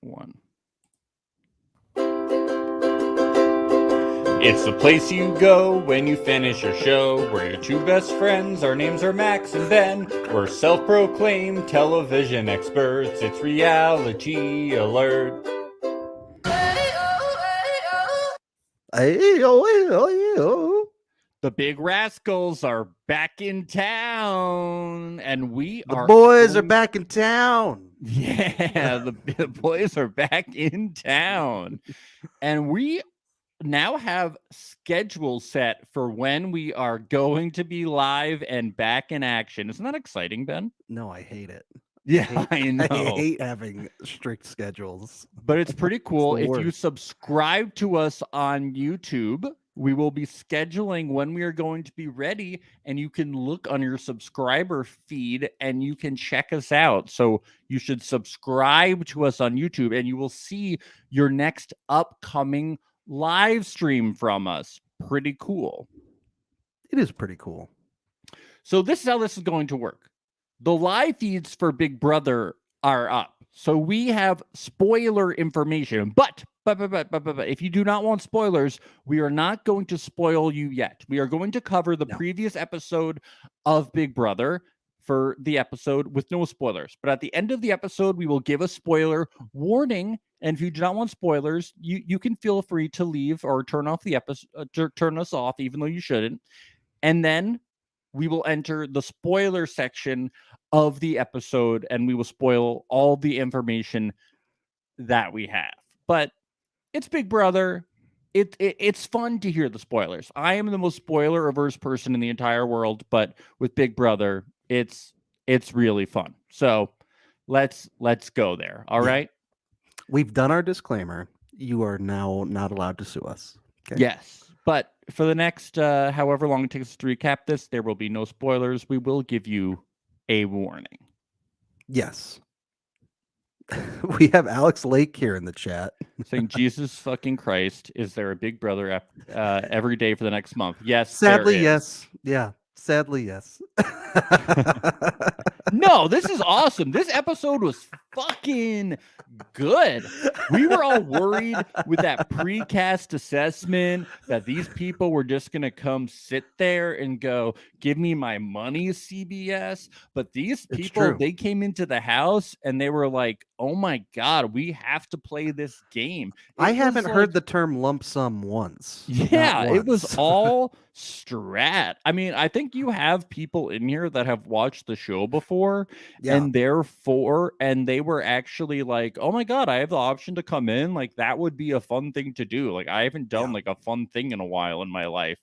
1. It's the place you go when you finish your show. We're your two best friends. Our names are Max and Ben. We're self-proclaimed television experts. It's Reality Alert. The Big Rascals are back in town, and the boys are back in town. Yeah, the boys are back in town, and we now have schedules set for when we are going to be live and back in action. Isn't that exciting, Ben? No, I hate it. Yeah, I know. I hate having strict schedules. But it's pretty cool. It's the If you worst. subscribe to us on YouTube, we will be scheduling when we are going to be ready, and you can look on your subscriber feed and you can check us out. So you should subscribe to us on YouTube, and you will see your next upcoming live stream from us. Pretty cool. It is pretty cool. So this is how this is going to work. The live feeds for Big Brother are up. So we have spoiler information, but if you do not want spoilers, we are not going to spoil you yet. We are going to cover the previous episode of Big Brother for the episode with no spoilers. But at the end of the episode, we will give a spoiler warning. And if you do not want spoilers, you can feel free to leave or turn off the episode, turn us off, even though you shouldn't. And then we will enter the spoiler section of the episode, and we will spoil all the information that we have. But it's Big Brother. It's fun to hear the spoilers. I am the most spoiler averse person in the entire world, but with Big Brother, it's really fun. So let's go there. All right. We've done our disclaimer. You are now not allowed to sue us. Okay? Yes. But for the next however long it takes us to recap this, there will be no spoilers. We will give you a warning. Yes. We have Alex Lake here in the chat saying, Jesus fucking Christ, is there a Big Brother every day for the next month? Yes. Sadly, yes. Yeah. Sadly, yes. No, this is awesome. This episode was fucking good. We were all worried with that precast assessment that these people were just going to come sit there and go, give me my money, CBS. But these people, they came into the house and they were like, oh my God, we have to play this game. I haven't heard the term lump sum once. Yeah, it was all strat. I mean, I think you have people in here that have watched the show before, and therefore, and they were actually like, oh my God, I have the option to come in. Like, that would be a fun thing to do. Like, I haven't done like a fun thing in a while in my life.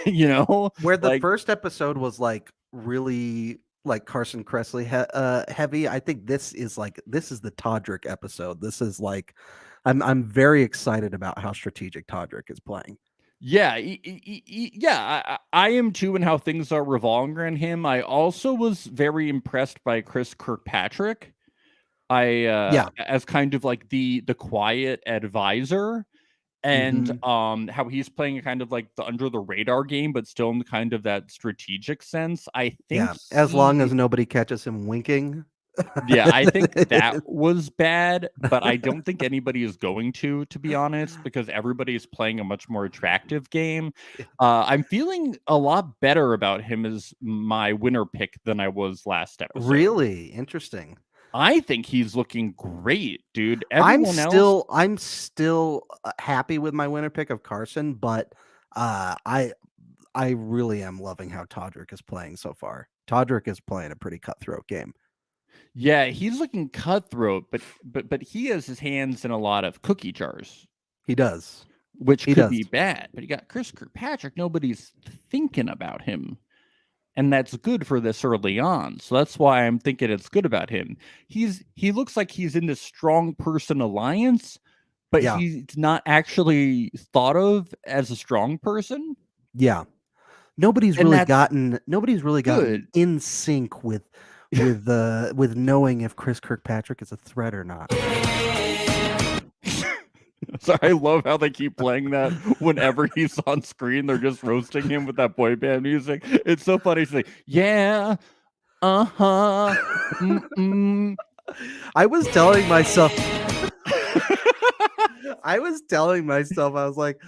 You know, where the first episode was like really like Carson Kressley heavy. I think this is the Todrick episode. This is like, I'm very excited about how strategic Todrick is playing. Yeah, I am too, and how things are revolving around him. I also was very impressed by Chris Kirkpatrick. As kind of like the quiet advisor, and how he's playing kind of like the under the radar game, but still in kind of that strategic sense. I think as long as nobody catches him winking. Yeah, I think that was bad, but I don't think anybody is going to be honest, because everybody is playing a much more attractive game. I'm feeling a lot better about him as my winner pick than I was last episode. Really interesting. I think he's looking great, dude. I'm still happy with my winner pick of Carson, but I really am loving how Todrick is playing so far. Todrick is playing a pretty cutthroat game. Yeah, he's looking cutthroat, but he has his hands in a lot of cookie jars. He does, which could be bad. But you got Chris Kirkpatrick. Nobody's thinking about him, and that's good for this early on. So that's why I'm thinking it's good about him. He looks like he's in this strong person alliance, but he's not actually thought of as a strong person. Yeah, nobody's really gotten in sync with knowing if Chris Kirkpatrick is a threat or not. So I love how they keep playing that whenever he's on screen. They're just roasting him with that boy band music. It's so funny. He's like, yeah, I was telling myself I was telling myself, I was like,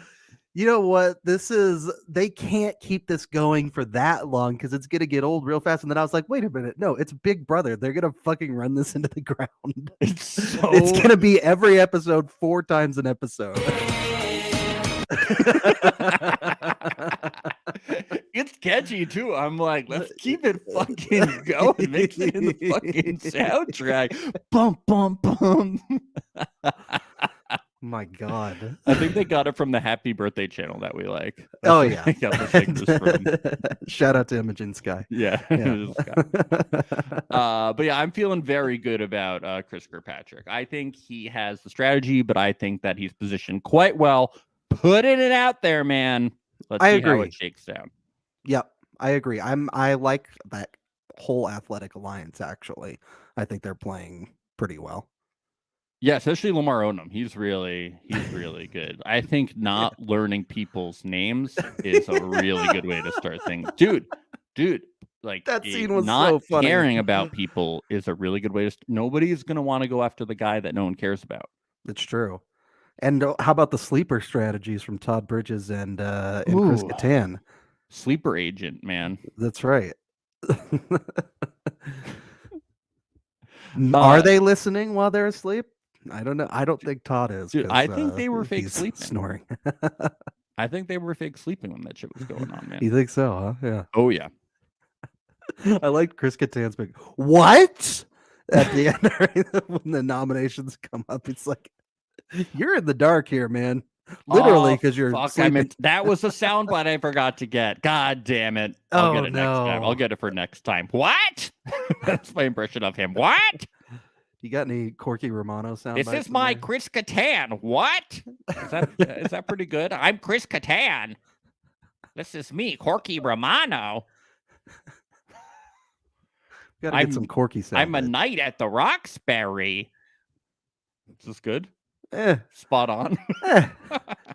you know what? They can't keep this going for that long because it's gonna get old real fast. And then I was like, wait a minute, no, it's Big Brother. They're gonna fucking run this into the ground. It's gonna be every episode 4 times an episode. It's catchy too. I'm like, let's keep it fucking going. Mix it in the fucking soundtrack. Bum bum bum. My God. I think they got it from the Happy Birthday channel that we like. That's Oh where yeah. they got the singers from. Shout out to Imogen Sky. Yeah. Yeah. But yeah, I'm feeling very good about Chris Kirkpatrick. I think he has the strategy, but I think that he's positioned quite well. Putting it out there, man. Let's see how it shakes down. Yep, I agree. I like that whole Athletic Alliance. Actually, I think they're playing pretty well. Yeah, especially Lamar Odom. He's really good. I think not learning people's names is a really good way to start things. Dude, like that scene was not so funny. caring about people is a really good way to nobody's going to want to go after the guy that no one cares about. It's true. And how about the sleeper strategies from Todd Bridges and Chris Kattan? Sleeper agent, man. That's right. Are they listening while they're asleep? I don't know. I don't think Todd is. Dude, I think they were fake sleeping. Snoring. I think they were fake sleeping when that shit was going on, man. You think so, huh? Yeah. Oh, yeah. I like Chris Kattan's big, what? At the end, when the nominations come up, it's like, you're in the dark here, man. Literally, because you're sleeping. That was a soundbite I forgot to get. God damn it. I'll get it next time. I'll get it for next time. What? That's my impression of him. What? You got any Corky Romano sound? This is my Chris Kattan. What? Is that pretty good? I'm Chris Kattan. This is me, Corky Romano. Gotta get some Corky sound. I'm a knight at the Roxbury. Is this good? Eh. Spot on.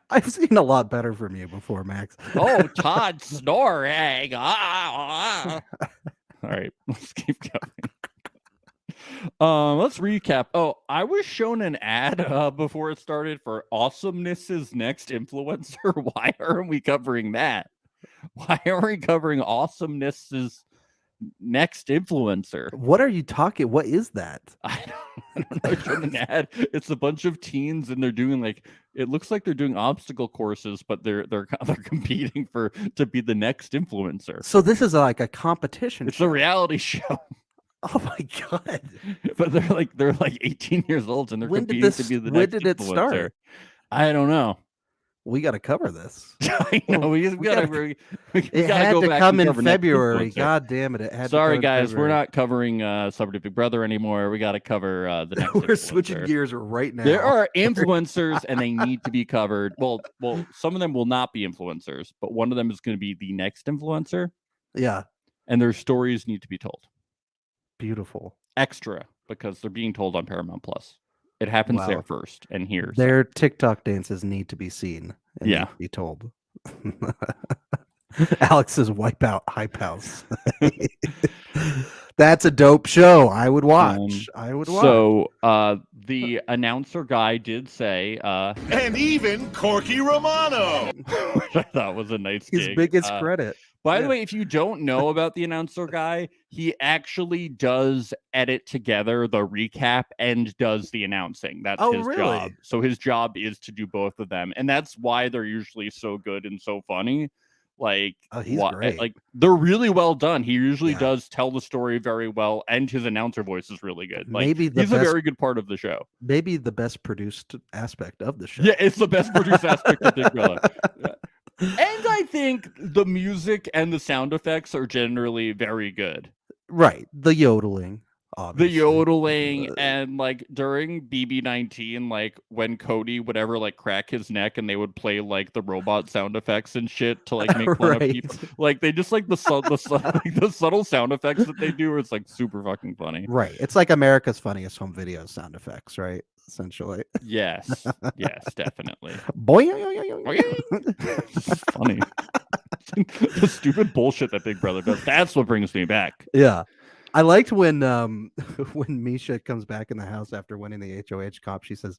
I've seen a lot better from you before, Max. Oh, Todd snoring. All right, let's keep going. Let's recap. Oh, I was shown an ad before it started for Awesomeness's next influencer. Why aren't we covering that? Why aren't we covering Awesomeness's next influencer? What are you talking? What is that? I don't know. Shown an ad. It's a bunch of teens, and they're doing it looks like they're doing obstacle courses, but they're competing to be the next influencer. So this is like a competition. It's a reality show. Oh my God! But they're like 18 years old, and they're competing to be the next influencer. When did it start? I don't know. We got to cover this. I know. We got to. It had to come in February. God damn it! It had. Sorry, guys, we're not covering Celebrity Big Brother anymore. We got to cover the next. We're switching gears right now. There are influencers, and they need to be covered. Well, some of them will not be influencers, but one of them is going to be the next influencer. Yeah, and their stories need to be told. Beautiful. Extra, because they're being told on Paramount Plus. It happens there first, and here. Their TikTok dances need to be seen and need to be told. Alex's Wipeout Hype House. That's a dope show. I would watch. So the announcer guy did say, and even Corky Romano, which I thought was a nice his gig. biggest credit. By the way, if you don't know about the announcer guy, he actually does edit together the recap and does the announcing. That's his job. So his job is to do both of them. And that's why they're usually so good and so funny. Like, he's great. Like, they're really well done. He usually does tell the story very well, and his announcer voice is really good. Like, he's a very good part of the show. Maybe the best produced aspect of the show. Yeah, it's the best produced aspect of Big Brother. And I think the music and the sound effects are generally very good. Right. The yodeling. Obviously. The yodeling and like during BB19, like when Cody would ever like crack his neck and they would play like the robot sound effects and shit to like make fun of people. Like they just like the subtle sound effects that they do are it's like super fucking funny. Right. It's like America's Funniest Home Video sound effects, right? Essentially. Yes. Yes, definitely. This is funny. The stupid bullshit that Big Brother does. That's what brings me back. Yeah. I liked when Misha comes back in the house after winning the HOH comp. She says,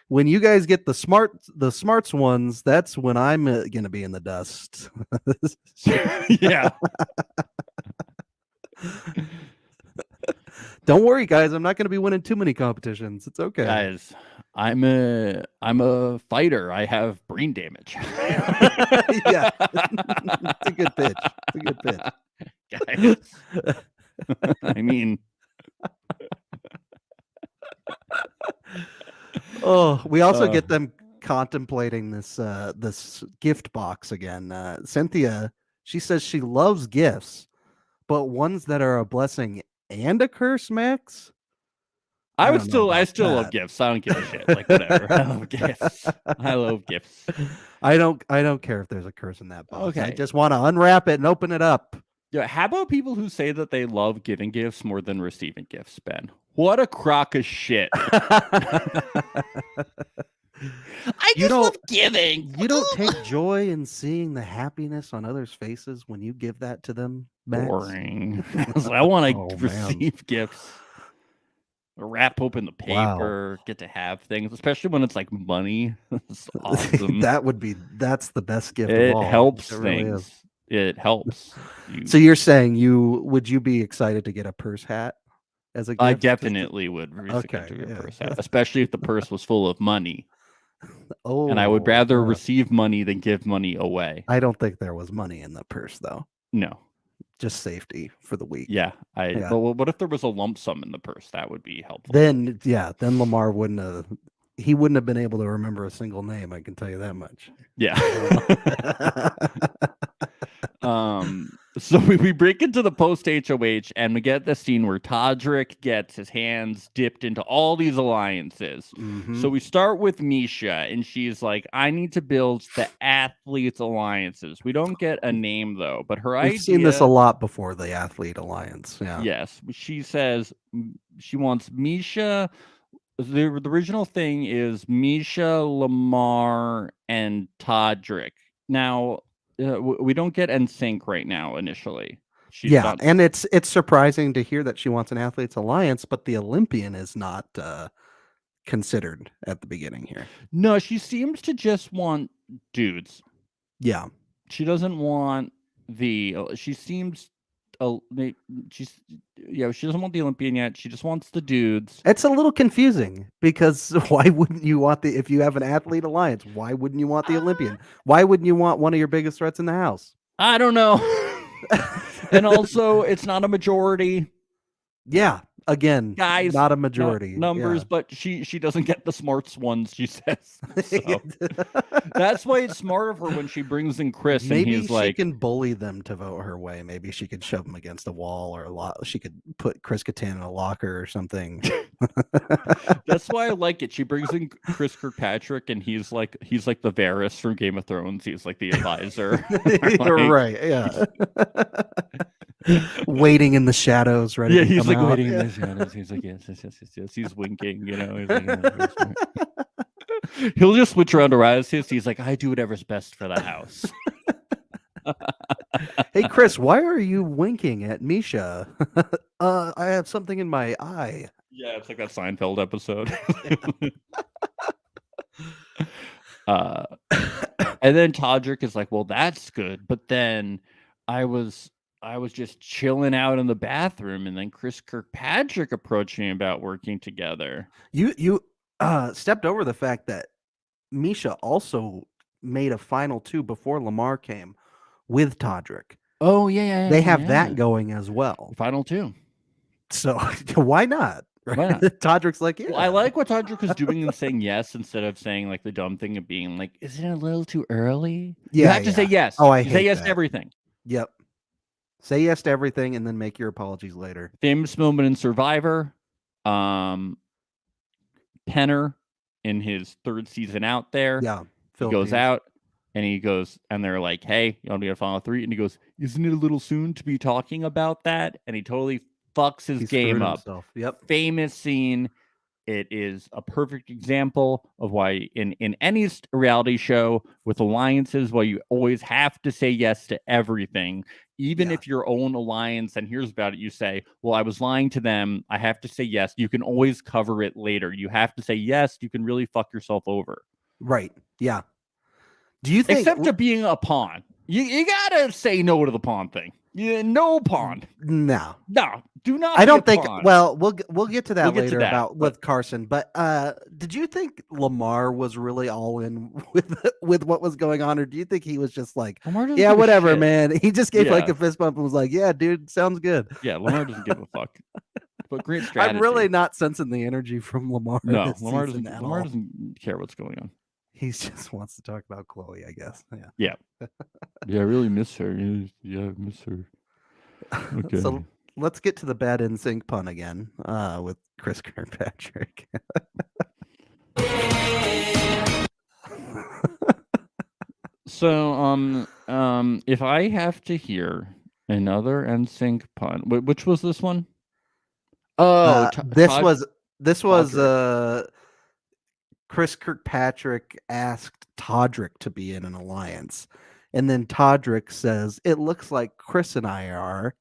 when you guys get the smarts ones, that's when I'm gonna be in the dust. Yeah. Don't worry, guys. I'm not gonna be winning too many competitions. It's okay. Guys, I'm a fighter. I have brain damage. Yeah. It's a good pitch. It's a good pitch. Guys. I mean, oh, we also get them contemplating this gift box again. Cynthia, she says she loves gifts, but ones that are a blessing and a curse, Max. I don't know still about love that. gifts. I don't give a shit. Like whatever. I love gifts. I love gifts. I don't care if there's a curse in that box. I Okay. just want to unwrap it and open it up. Yeah, how about people who say that they love giving gifts more than receiving gifts, Ben? What a crock of shit. I You just don't- love giving. You don't take joy in seeing the happiness on others' faces when you give that to them, Max? Boring. I want to Oh, man. receive gifts. Wrap open the Wow. paper, get to have things, especially when it's like money. It's awesome. That's the best gift of It all. helps It really things. is. It helps. So you're saying would you be excited to get a purse hat as a gift? I definitely would receive Okay, a yeah. purse hat, especially if the purse was full of money. Oh, And I would rather yeah. receive money than give money away. I don't think there was money in the purse though. No. Just safety for the week. Yeah. Yeah. But what if there was a lump sum in the purse? That would be helpful. Then Lamar wouldn't have been able to remember a single name. I can tell you that much. Yeah. So we break into the post HOH and we get the scene where Todrick gets his hands dipped into all these alliances. Mhm. So we start with Misha, and she's like, I need to build the athletes alliances. We don't get a name though, but her idea. We've seen this a lot before, the Athlete Alliance. Yeah. Yes, she says she wants Misha. The original thing is Misha, Lamar, and Todrick. Now we don't get NSYNC right now. Initially, she's Yeah, not- and it's surprising to hear that she wants an Athletes Alliance, but the Olympian is not considered at the beginning here. No, she seems to just want dudes. Yeah. She doesn't want the. She seems. She doesn't want the Olympian yet. She just wants the dudes. It's a little confusing because why wouldn't you want if you have an Athlete Alliance, why wouldn't you want the Olympian? Why wouldn't you want one of your biggest threats in the house? I don't know. And also, it's not a majority. Yeah, again, Guys, not a majority. numbers, but she doesn't get the smarts ones, she says. So, that's why it's smart of her when she brings in Chris Maybe and he's she like, can bully them to vote her way. Maybe she could shove them against a wall, or she could put Chris Kattan in a locker or something. that's why I like it. She brings in Chris Kirkpatrick and he's like the Varys from Game of Thrones. He's like the advisor. You're right. Yeah. Waiting in the shadows, ready. Yeah, to he's come like out. waiting Yeah. in the shadows. He's like, yes. He's winking, He's like, "Yeah." He'll just switch around to Razzius. He's like, I do whatever's best for the house. Hey, Chris, why are you winking at Misha? I have something in my eye. Yeah, it's like that Seinfeld episode. And then Todrick is like, well, that's good. But then I was just chilling out in the bathroom, and then Chris Kirkpatrick approached me about working together. You stepped over the fact that Misha also made a final two before Lamar came with Todrick. Oh, yeah. They have that going as well. Final two. So why not? Right? Why not? Todrick's like, yeah. Well, I like what Todrick was doing and saying yes instead of saying like the dumb thing of being like, is it a little too early? You Yeah, have to say yes. Oh, I You say hate yes that. to everything. Yep. Say yes to everything and then make your apologies later. Famous moment in Survivor. Penner in his third season out there. Yeah. He goes out and he goes, and they're like, hey, you want to be a final three? And he goes, isn't it a little soon to be talking about that? And he totally fucks his game up. Himself. Yep. Famous scene. It is a perfect example of why in any reality show with alliances, why you always have to say yes to everything. even Yeah. if your own alliance and here's about it, you say, well, I was lying to them. I have to say yes. You can always cover it later. You have to say yes. You can really fuck yourself over. Right. Yeah. Do you think Except to being a pawn. You gotta say no to the pawn thing. No pawn. no? No, do not. I be don't a think. pawn. Well, we'll get to that We'll get to later that, about but- with Carson. But did you think Lamar was really all in with what was going on, or do you think he was just like, Lamar doesn't yeah, give a whatever, shit. man? He just gave like Yeah. a fist bump and was like, yeah, dude, sounds good. Yeah, Lamar doesn't give a fuck. But great strategy. I'm really not sensing the energy from Lamar. No, this Lamar season doesn't. at Lamar all. doesn't care what's going on. He just wants to talk about Khloe, I guess. Yeah. Yeah, I really miss her. Yeah, I miss her. Okay. So let's get to the bad NSYNC pun again with Chris Kirkpatrick. So, if I have to hear another NSYNC pun, which was this one? Oh, This was Chris Kirkpatrick asked Todrick to be in an alliance, and then Todrick says, "It looks like Chris and I are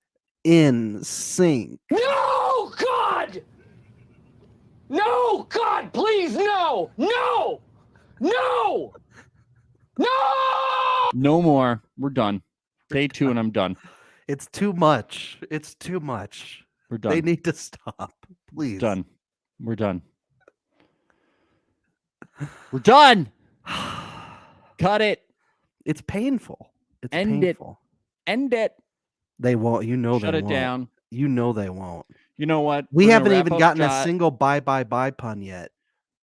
in sync." No, God! No, God, please, no! No! No! No! No more. We're done. Day 2 and I'm done. It's too much. It's too much. We're done. They need to stop, please. Done. We're done. We're done. Cut it. It's painful. It's End it. painful. End it. They won't. You know Shut they it won't. down. You know they won't. You know what? We We're gonna haven't wrap even up gotten a shot. single bye pun yet.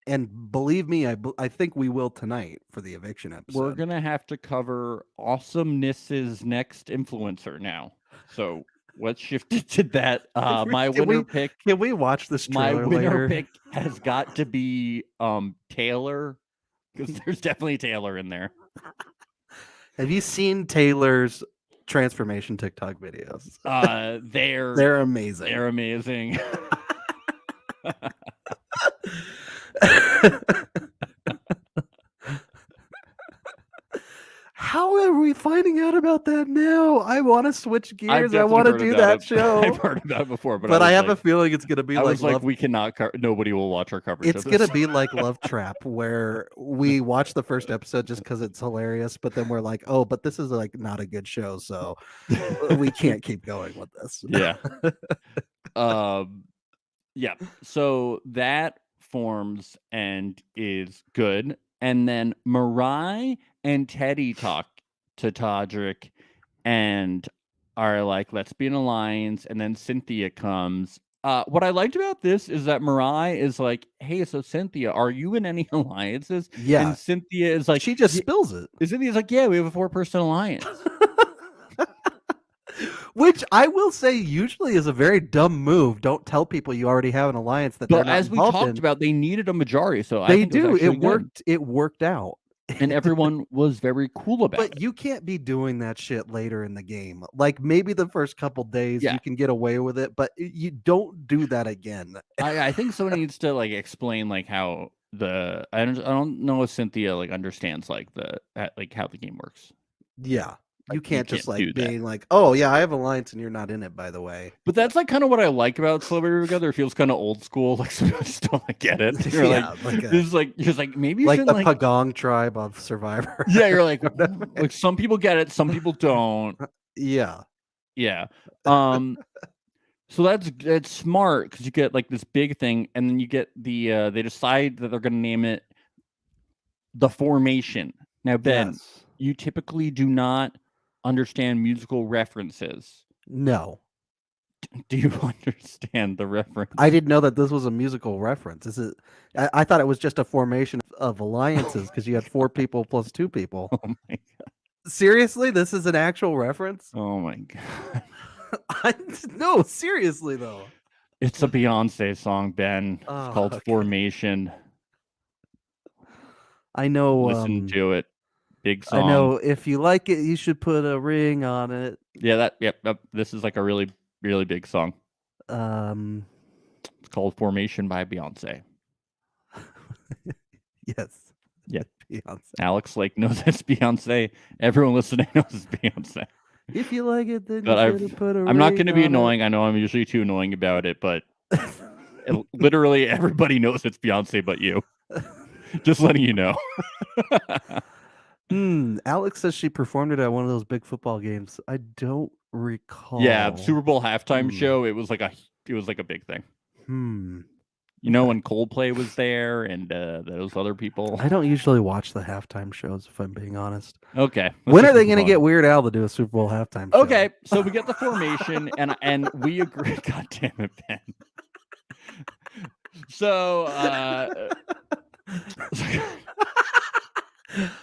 And believe me, I think we will tonight for the eviction episode. We're gonna have to cover Awesomeness's next influencer now. So let's shift it to that. My Can winner we- pick. Can we watch this My trailer winner later? pick has got to be Taylor, because there's definitely Taylor in there. Have you seen Taylor's transformation TikTok videos? They're amazing. they're amazing. How are we finding out about that now? I want to switch I've gears. I definitely want to heard do about that it. show. I've heard about it before, but But I was have a like, feeling it's going to be I like was like, Love. we cannot. Nobody will watch our coverage. It's of going to this. be like Love Trap, where we watch the first episode just because it's hilarious, but then we're like, oh, but this is like not a good show, so we can't keep going with this. Yeah. Yeah. So that forms and is good. And then Mariah and Teddy talk to Todrick and are like, let's be an alliance. And then Cynthia comes. What I liked about this is that Mariah is like, hey, so Cynthia, are you in any alliances? Yeah. And Cynthia is like, She just "Yeah." spills it. Cynthia's like, yeah, we have a 4-person alliance. Which I will say usually is a very dumb move. Don't tell people you already have an alliance that they're But not as we involved talked in. about, they needed a majority. So I They think it was do. actually It good. worked. It worked out. And everyone was very cool about But it. you can't be doing that shit later in the game. Like maybe the first couple days Yeah. you can get away with it, but you don't do that again. I think someone needs to like explain like how I don't know if Cynthia like understands like how the game works. Yeah. You Like, can't just can't do like that. being like, oh yeah, I have alliance and you're not in it, by the way. But that's like kind of what I like about Celebrity Together. It feels kind of old school. Like some people just don't like, get it. You're Yeah, like, like a- you're like maybe you Like should the like Pagong tribe of Survivor. yeah. You're like some people get it, some people don't. Yeah. Yeah. So that's smart because you get like this big thing, and then you get the they decide that they're going to name it the Formation. Now, Ben, Yes. you typically do not understand musical references. No. Do you understand the reference? I didn't know that this was a musical reference. Is it? I thought it was just a formation of alliances because you had 4 people plus 2 people. Oh my Seriously, this is an actual reference? Oh my god! No, seriously though. It's a Beyonce song, Ben. It's Oh, called okay. Formation. I know. Listen to it. Big song. I know. If you like it, you should put a ring on it. Yeah, yep. This is like a really, really big song. It's called Formation by Beyonce. Yes. Yeah. Beyonce. Alex Lake knows it's Beyonce. Everyone listening knows it's Beyonce. If you like it, then But you should put a I'm not ring going to be on it. annoying. I know I'm usually too annoying about it, but literally everybody knows it's Beyonce but you. Just letting you know. Alex says she performed it at one of those big football games. I don't recall. Yeah, the Super Bowl halftime show. It was like a big thing. You know, when Coldplay was there and those other people. I don't usually watch the halftime shows, if I'm being honest. Okay. When are they going to get Weird Al to do a Super Bowl halftime show? Okay, so we get the formation, and we agree. God damn it, Ben. So,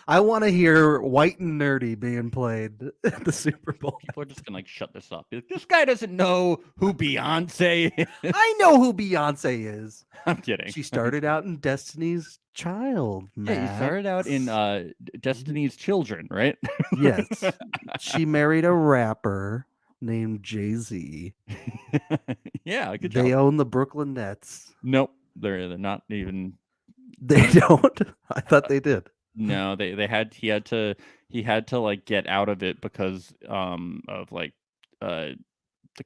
I want to hear White and Nerdy being played at the Super Bowl. People are just gonna shut this up. This guy doesn't know who Beyonce is. I know who Beyonce is. I'm kidding. She started out in Destiny's Child. Yeah, you started out in Destiny's Children, right? Yes. She married a rapper named Jay-Z. Yeah, good job. They own the Brooklyn Nets. Nope, they're not even. They don't. I thought they did. No, he had to like get out of it because of like the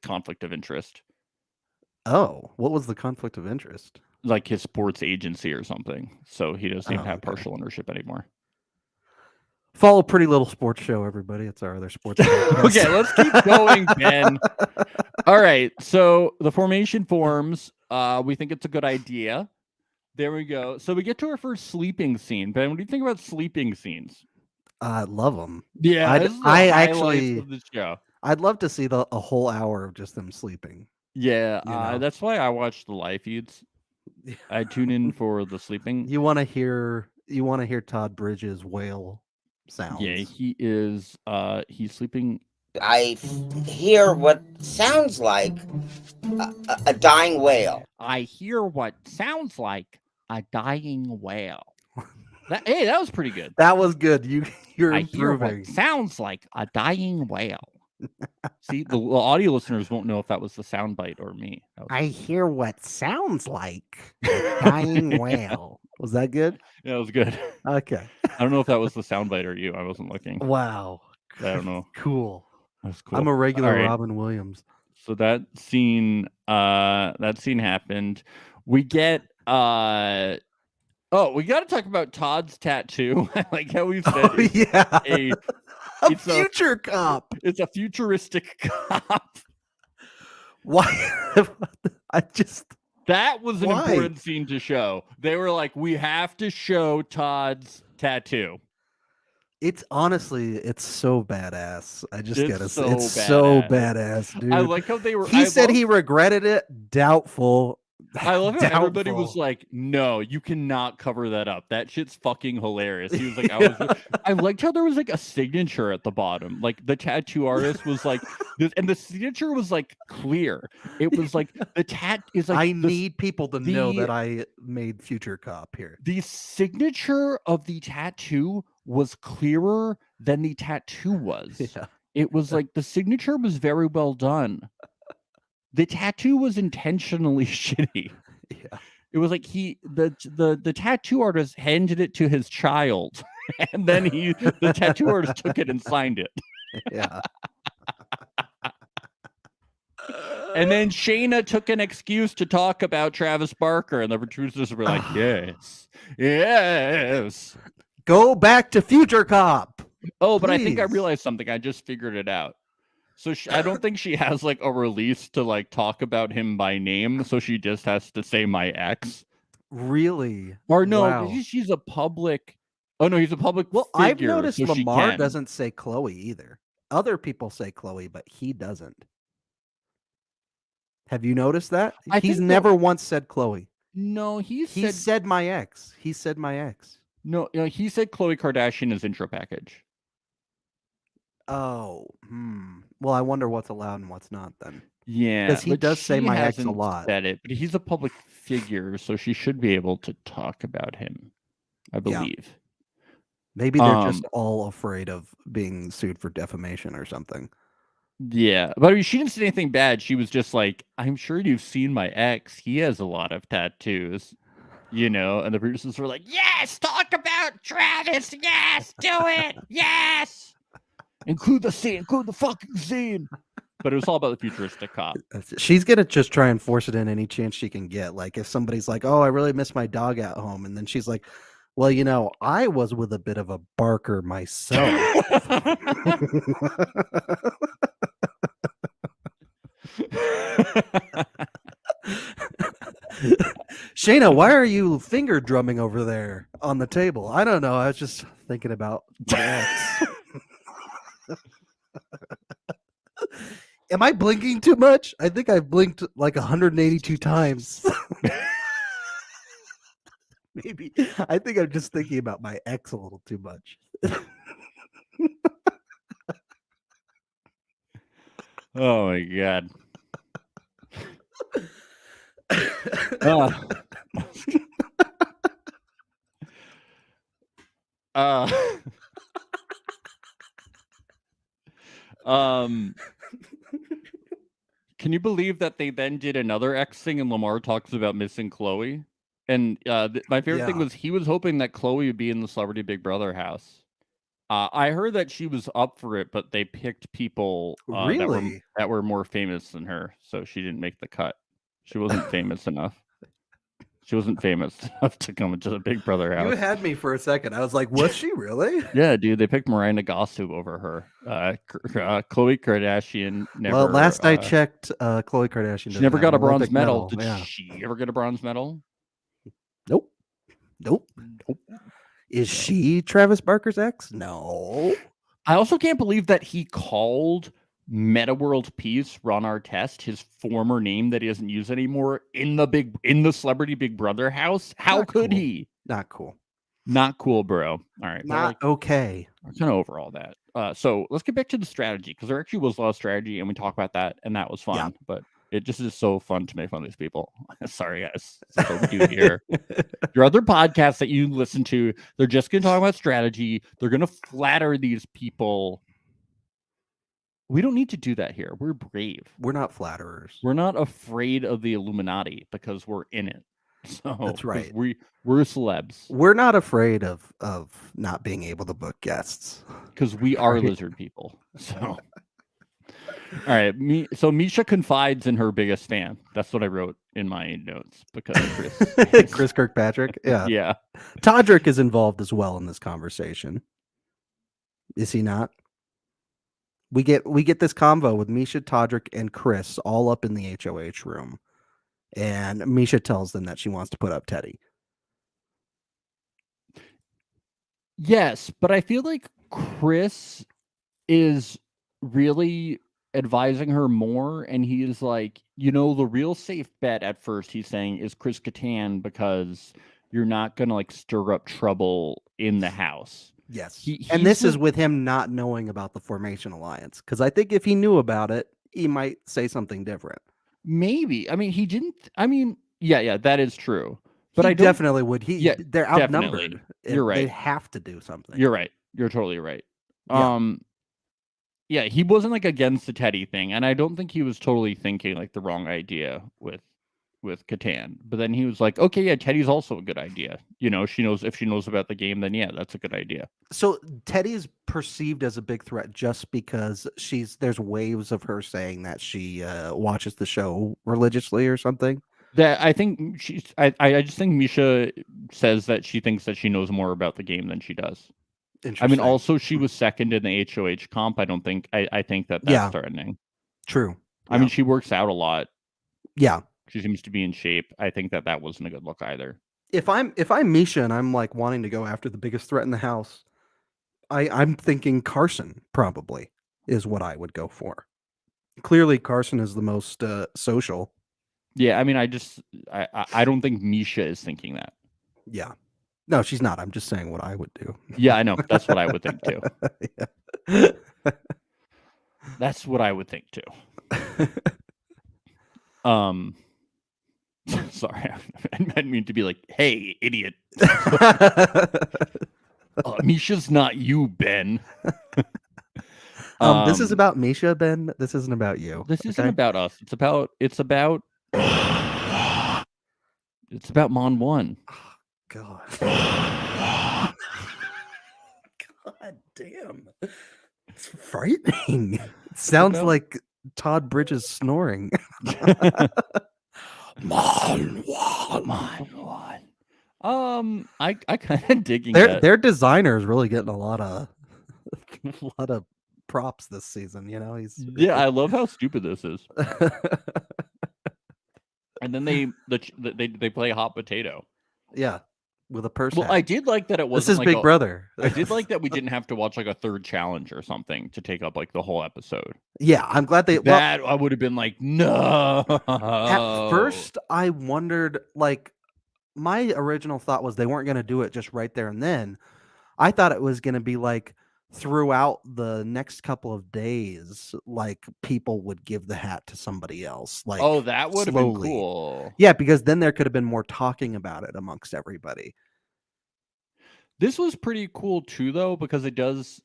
conflict of interest. Oh, what was the conflict of interest? Like his sports agency or something. So he doesn't even have partial ownership anymore. Follow Pretty Little Sports Show, everybody. It's our other sports. Okay, let's keep going, Ben. All right, so the formation forms. We think it's a good idea. There we go. So we get to our first sleeping scene. Ben, what do you think about sleeping scenes? I love them. Yeah, I actually of the show. I'd love to see a whole hour of just them sleeping. Yeah, You know? that's why I watch the live feeds. I tune in for the sleeping. You want to hear Todd Bridges' whale sounds. Yeah, he is. He's sleeping. I hear what sounds like a dying whale. I hear what sounds like a dying whale. That was pretty good. That was good. You're I hear improving. what sounds like a dying whale. See, the audio listeners won't know if that was the soundbite or me. I hear what sounds like a dying whale. Was that good? Yeah, it was good. Okay. I don't know if that was the soundbite or you. I wasn't looking. Wow. I don't know. Cool. That's cool. I'm a regular All right. Robin Williams. So that scene happened. We get we got to talk about Todd's tattoo. Like how we said, a future cop. It's a futuristic cop. Why? That was an important scene to show. They were like, we have to show Todd's tattoo. It's honestly, it's so badass. I just gotta say, it's badass. so badass, dude. I like how they were. He said he regretted it. Doubtful. I love how everybody was like, "No, you cannot cover that up. That shit's fucking hilarious." He was like, I liked how there was like a signature at the bottom. Like the tattoo artist was like, and the signature was like clear. It was like the tat is like. I need people to know that I made Future Cop here. The signature of the tattoo was clearer than the tattoo was. Yeah. It was like the signature was very well done. The tattoo was intentionally shitty. Yeah. It was like the tattoo artist handed it to his child, and then the tattoo artist took it and signed it. Yeah. And then Shayna took an excuse to talk about Travis Barker, and the producers were like, yes. Go back to Future Cop. Oh, but I think I realized something. I just figured it out. So I don't think she has like a release to like talk about him by name. So she just has to say my ex. Really? Or no, Wow. she's a public. Oh no, he's a public. Well, figure, I've noticed so Lamar doesn't say Khloe either. Other people say Khloe, but he doesn't. Have you noticed that? He's never once said Khloe. No, he said my ex. He said my ex. No, he said Khloe Kardashian is intro package. Oh, well, I wonder what's allowed and what's not then. Yeah, because he does say my ex a lot. Said it, but he's a public figure, so she should be able to talk about him, I believe. Yeah. Maybe they're just all afraid of being sued for defamation or something. Yeah, but I mean, she didn't say anything bad. She was just like, "I'm sure you've seen my ex. He has a lot of tattoos." You know, and the producers were like, "Yes, talk about Travis. Yes, do it. Yes." Include the scene. Include the fucking scene. But it was all about the futuristic cop. She's gonna just try and force it in any chance she can get. Like if somebody's like, "Oh, I really miss my dog at home," and then she's like, "Well, I was with a bit of a barker myself." Shayna, why are you finger drumming over there on the table? I don't know. I was just thinking about the ex. Am I blinking too much? I think I've blinked like 182 times. Maybe. I think I'm just thinking about my ex a little too much. Oh my god. Can you believe that they then did another X thing and Lamar talks about missing Khloe? And my favorite thing was he was hoping that Khloe would be in the Celebrity Big Brother house. I heard that she was up for it, but they picked people that were more famous than her, so she didn't make the cut. She wasn't famous enough. She wasn't famous enough to come into the Big Brother house. You had me for a second. I was like, was she really? Yeah, dude. They picked Mariah and over her. Khloe Kardashian never... Well, last I checked, Khloe Kardashian... She never got a bronze medal. Did she ever get a bronze medal? Nope. Is she Travis Barker's ex? No. I also can't believe that he called Meta World Peace Ron Artest his former name that he doesn't use anymore in the Celebrity Big Brother house. How could he? Not cool. Not cool, bro. All right. Not okay. I'm kind of over all that. So let's get back to the strategy, because there actually was a lot of strategy and we talked about that and that was fun. Yeah. But it just is so fun to make fun of these people. Sorry, guys. That's what we do here. Your other podcasts that you listen to, they're just going to talk about strategy. They're going to flatter these people. We don't need to do that here. We're brave. We're not flatterers. We're not afraid of the Illuminati because we're in it. So that's right. We're celebs. We're not afraid of not being able to book guests because we are lizard people. So. All right, so Misha confides in her biggest fan. That's what I wrote in my notes because Chris Kirkpatrick. Yeah, yeah. Todrick is involved as well in this conversation. Is he not? We get this convo with Misha, Todrick, and Chris all up in the HOH room, and Misha tells them that she wants to put up Teddy. Yes, but I feel like Chris is really advising her more, and he is like, the real safe bet at first, he's saying, is Chris Kattan, because you're not gonna like stir up trouble in the house. Yes, and this is with him not knowing about the Formation Alliance, because I think if he knew about it, he might say something different. Maybe. I mean, he didn't. I mean, yeah, that is true. But I definitely would. They're outnumbered. Definitely. You're right. They have to do something. You're right. You're totally right. Yeah. Yeah, he wasn't like against the Teddy thing, and I don't think he was totally thinking like the wrong idea with Kattan. But then he was like, okay, yeah, Teddy's also a good idea. If she knows about the game, then yeah, that's a good idea. So Teddy is perceived as a big threat just because there's waves of her saying that she watches the show religiously or something. That I think I just think Misha says that she thinks that she knows more about the game than she does. I mean, also she was second in the HOH comp. I think that's threatening. True. I mean, she works out a lot. Yeah. She seems to be in shape. I think that wasn't a good look either. If I'm Misha and I'm like wanting to go after the biggest threat in the house, I'm thinking Carson probably is what I would go for. Clearly, Carson is the most social. Yeah, I mean, I don't think Misha is thinking that. Yeah. No, she's not. I'm just saying what I would do. Yeah, I know. That's what I would think too. Yeah. That's what I would think too. Sorry, I didn't mean to be like, hey, idiot. Misha's not you, Ben. This is about Misha, Ben. This isn't about you. This isn't about us. It's about Mon 1. God. God damn. It's frightening. It sounds know? like Todd Bridges snoring. I kind of digging that. Their designer is really getting a lot of props this season. You know, he's Yeah, I love how stupid this is. And then they play hot potato. yeah, with a purse. Well, hat. I did like that it wasn't This is like Big Brother. I did like that we didn't have to watch like a third challenge or something to take up like the whole episode. Yeah, I'm glad they. That I would have been like, no. At first, I wondered. Like, my original thought was they weren't going to do it just right there and then. I thought it was going to be like throughout the next couple of days, like people would give the hat to somebody else. Like, oh, that would have been slowly. cool. Yeah, because then there could have been more talking about it amongst everybody. This was pretty cool too, though, because it does.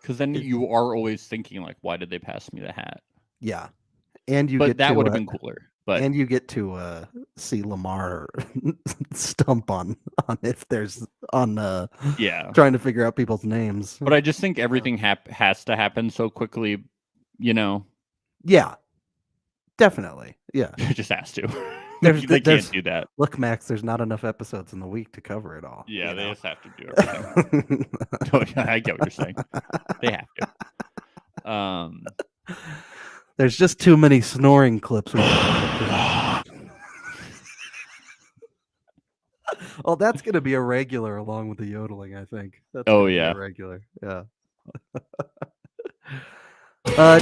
Because then you are always thinking like, why did they pass me the hat? Yeah, and you But get that to, would have been cooler. But and you get to see Lamar stump on if there's on yeah, trying to figure out people's names. but I just think everything has to happen so quickly. You know, Yeah, definitely. Yeah, it just has to. There's- they there's- can't do that. look, Max, there's not enough episodes in the week to cover it all. Yeah, you they know? just have to do everything. Oh, yeah, I get what you're saying. They have to. There's just too many snoring clips. Well, that's going to be a regular along with the yodeling, I think. That's Oh, gonna be a yeah. regular. Yeah. Oh,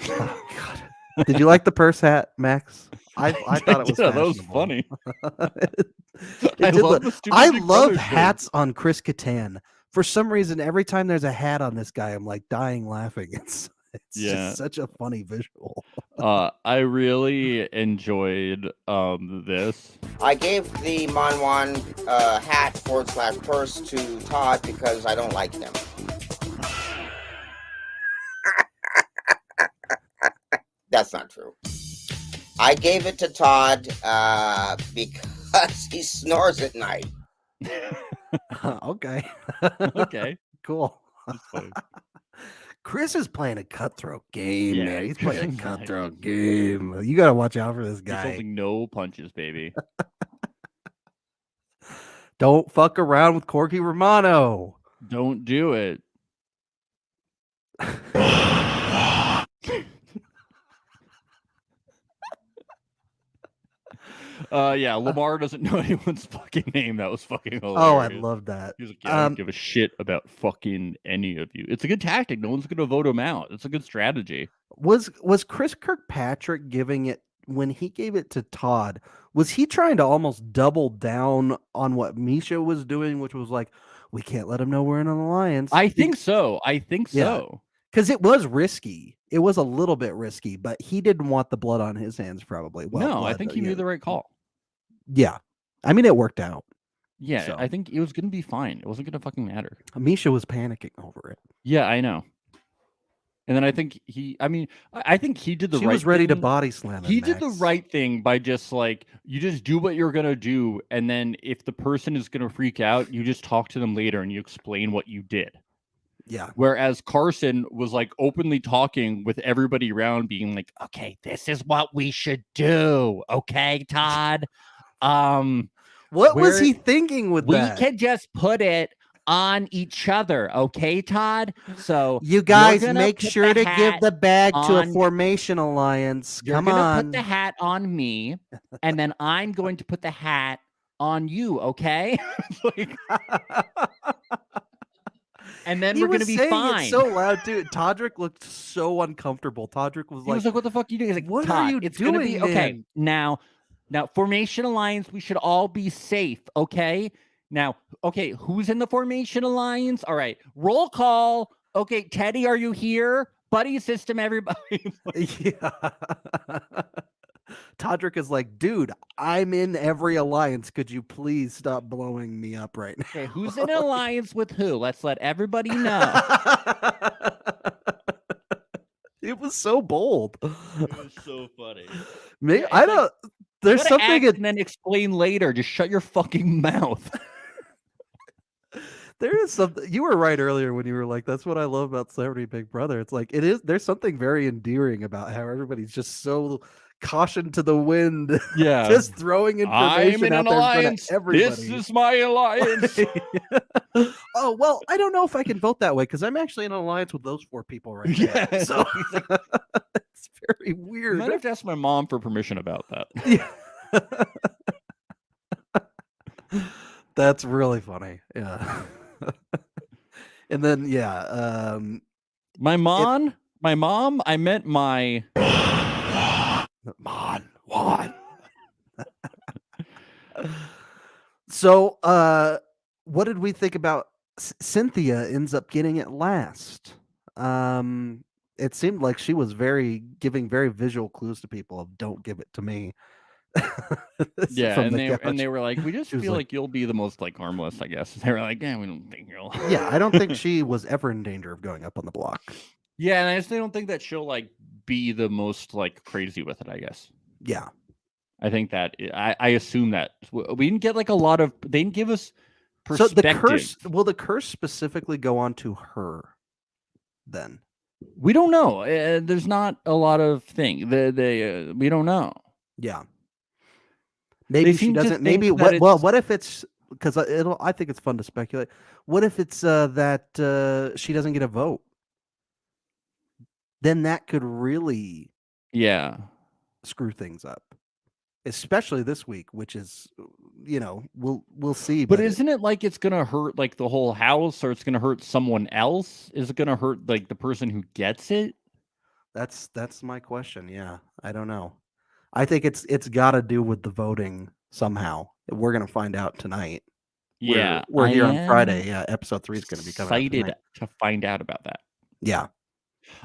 God. Did you like the purse hat, Max? I thought it was that was fashionable. funny. It I did love look- the stupid I Big love Brother thing. hats on Chris Kattan. For some reason, every time there's a hat on this guy, I'm like dying laughing. It's Yeah. just such a funny visual. I really enjoyed this. I gave the Monwan hat / purse to Todd because I don't like them. That's not true. I gave it to Todd because he snores at night. Okay. Okay. Cool. That's funny. Chris is playing a cutthroat game, Yeah, man. He's playing a he's cutthroat game. You got to watch out for this He's guy. holding no punches, baby. Don't fuck around with Corky Romano. Don't do it. Yeah, Lamar doesn't know anyone's fucking name. That was fucking hilarious. Oh, I love that. He's like, yeah, I don't give a shit about fucking any of you. It's a good tactic. No one's gonna vote him out. It's a good strategy. Was Chris Kirkpatrick giving it when he gave it to Todd? Was he trying to almost double down on what Misha was doing, which was like, we can't let him know we're in an alliance? I think so. I think Yeah. so. Because it was risky. It was a little bit risky, but he didn't want the blood on his hands, probably. Well, No, I blood, think he you made know. the right call. Yeah. I mean, it worked out. Yeah, So. I think it was gonna be fine. It wasn't gonna fucking matter. Misha was panicking over it. Yeah, I know. And then I think I think he did the She right was ready to thing. body slam him. He did the Max. right thing by just like, you just do what you're gonna do, and then if the person is gonna freak out, you just talk to them later and you explain what you did. Yeah. Whereas Carson was like openly talking with everybody around, being like, okay, this is what we should do. Okay, Todd. What was he thinking with We that? can just put it on each other, okay, Todd? So You guys gonna make put sure the to give hat the bag to a on- formation alliance. you're Come gonna on. put the hat on me, and then I'm going to put the hat on you, okay? Like, and then He we're gonna was be saying fine. it so loud, dude. Todrick looked so uncomfortable. Todrick was He like, was like, "What the fuck are you doing?" He's like, "What are "Todd, you it's gonna be doing, okay." man?" Now, formation alliance. We should all be safe, okay? Now, okay, who's in the formation alliance? All right, roll call. Okay, Teddy, are you here? Buddy system, everybody. yeah. Todrick is like, dude, I'm in every alliance. Could you please stop blowing me up right now? Okay, who's in alliance with who? Let's let everybody know. It was so bold. It was so funny. Maybe, Yeah, I it's like, don't. There's Go to something. act and then explain later. Just shut your fucking mouth. There is something. You were right earlier when you were like, "That's what I love about Celebrity Big Brother." It's like it is. There's something very endearing about how everybody's just so caution to the wind, Yeah. just throwing I'm information in out an there in front alliance. of everybody. This is my alliance. Oh well, I don't know if I can vote that way because I'm actually in an alliance with those 4 people right there. Yeah. So He's like, it's very I weird. might have to ask my mom for permission about that. Yeah. That's really funny. Yeah. And then My mom, I meant my Mon Juan. So what did we think about Cynthia ends up getting it last? It seemed like she was giving very visual clues to people of don't give it to me. yeah, From and the they couch. were like, we just She was feel like- like you'll be the most like harmless, I guess. They were like, yeah, we don't think you'll. Yeah, I don't think she was ever in danger of going up on the block. Yeah, and I just don't think that she'll like be the most like crazy with it, I guess. Yeah. I think that I assume that we didn't get like a lot of. They didn't give us So perspective. the curse will the curse specifically go on to her then? We don't know. There's not a lot of thing. We don't know. Yeah. Maybe she seem to doesn't. Maybe think that what if it's because I think it's fun to speculate. What if it's that she doesn't get a vote? Then that could really Yeah. screw things up, especially this week, which is we'll see. But isn't it like it's gonna hurt like the whole house, or it's gonna hurt someone else? Is it gonna hurt like the person who gets it? That's my question. Yeah, I don't know. I think it's got to do with the voting somehow. We're gonna find out tonight. Yeah, we're here on am Friday. Yeah, episode 3 is gonna be coming out excited tonight. to find out about that. Yeah,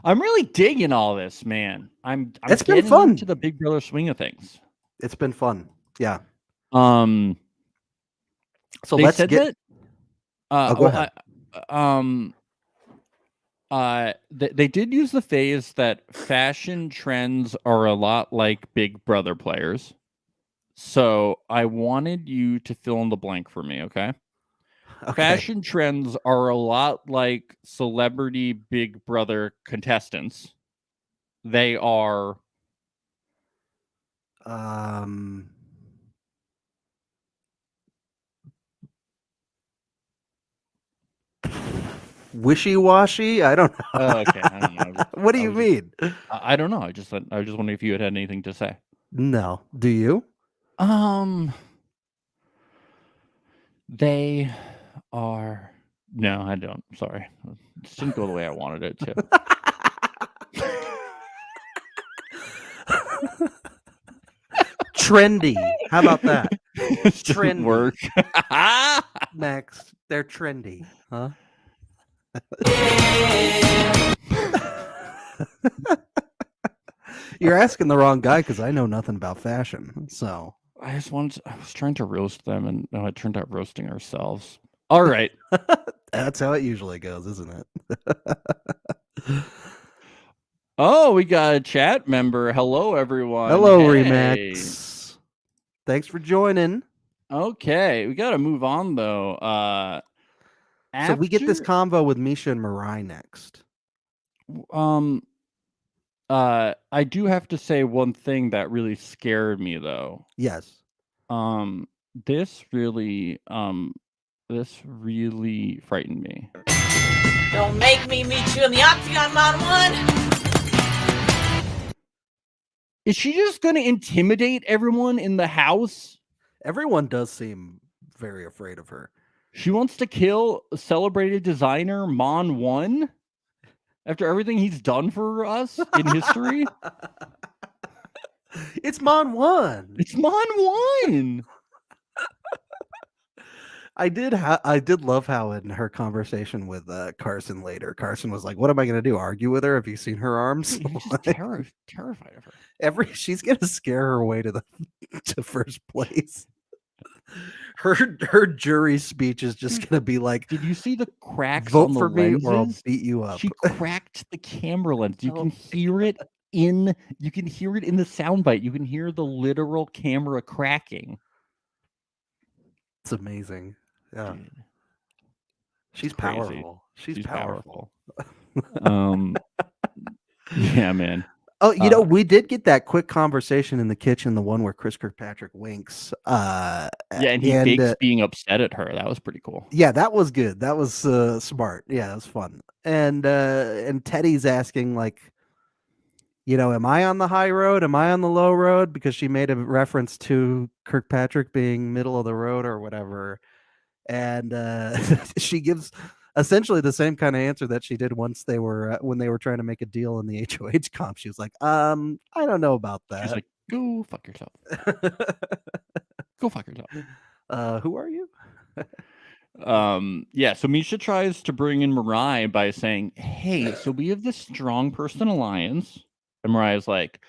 I'm really digging all this, man. I'm It's been getting fun. into the Big Brother swing of things. it's been fun. Yeah. So They let's said get. that. Go ahead. They did use the phrase that fashion trends are a lot like Big Brother players. So I wanted you to fill in the blank for me, okay? Okay. Fashion trends are a lot like celebrity Big Brother contestants. They are wishy-washy. I don't know. oh, okay. I don't know. What do I you was just- mean? I don't know. I just wondering if you had anything to say. No. Do you? They are. No, I don't. Sorry, it didn't go the way I wanted it to. Trendy. How about that? It didn't Trendy. work. Max, they're trendy, huh? You're asking the wrong guy because I know nothing about fashion. So I was trying to roast them, and it turned out roasting ourselves. All right. that's how it usually goes, isn't it? Oh, we got a chat member. Hello, everyone. Hello, Hey. Remax. Thanks for joining. Okay, we got to move on though. So we get this after- convo with Misha and Mariah next. I do have to say one thing that really scared me though. Yes. This really frightened me. Don't make me meet you in the Octagon, Mod 1. Is she just going to intimidate everyone in the house? Everyone does seem very afraid of her. She wants to kill celebrated designer Mon 1 after everything he's done for us in history. It's Mon 1. It's Mon 1. I did love how in her conversation with Carson later, Carson was like, "What am I going to do? Argue with her? Have you seen her arms? He's just terrified of her. She's going to scare her way to first place." Her jury speech is just going to be like, Did you see the cracks "Vote on the for me lenses? or I'll beat you up." She cracked the camera lens. You Oh. can hear it in the soundbite. You can hear the literal camera cracking. It's amazing. Yeah. Dude. She's crazy. powerful. She's powerful. Yeah, man. Oh, we did get that quick conversation in the kitchen, the one where Chris Kirkpatrick winks. Yeah, and he fakes being upset at her. That was pretty cool. Yeah, that was good. That was smart. Yeah, that was fun. And Teddy's asking, like, am I on the high road? Am I on the low road? Because she made a reference to Kirkpatrick being middle of the road or whatever. And she gives essentially the same kind of answer that she did once they were when they were trying to make a deal in the HOH comp. She was like, I don't know about that. She's like, go fuck yourself. Go fuck yourself. Who are you? Yeah, so Misha tries to bring in Mariah by saying, hey, so we have this strong person alliance. And Mariah's like,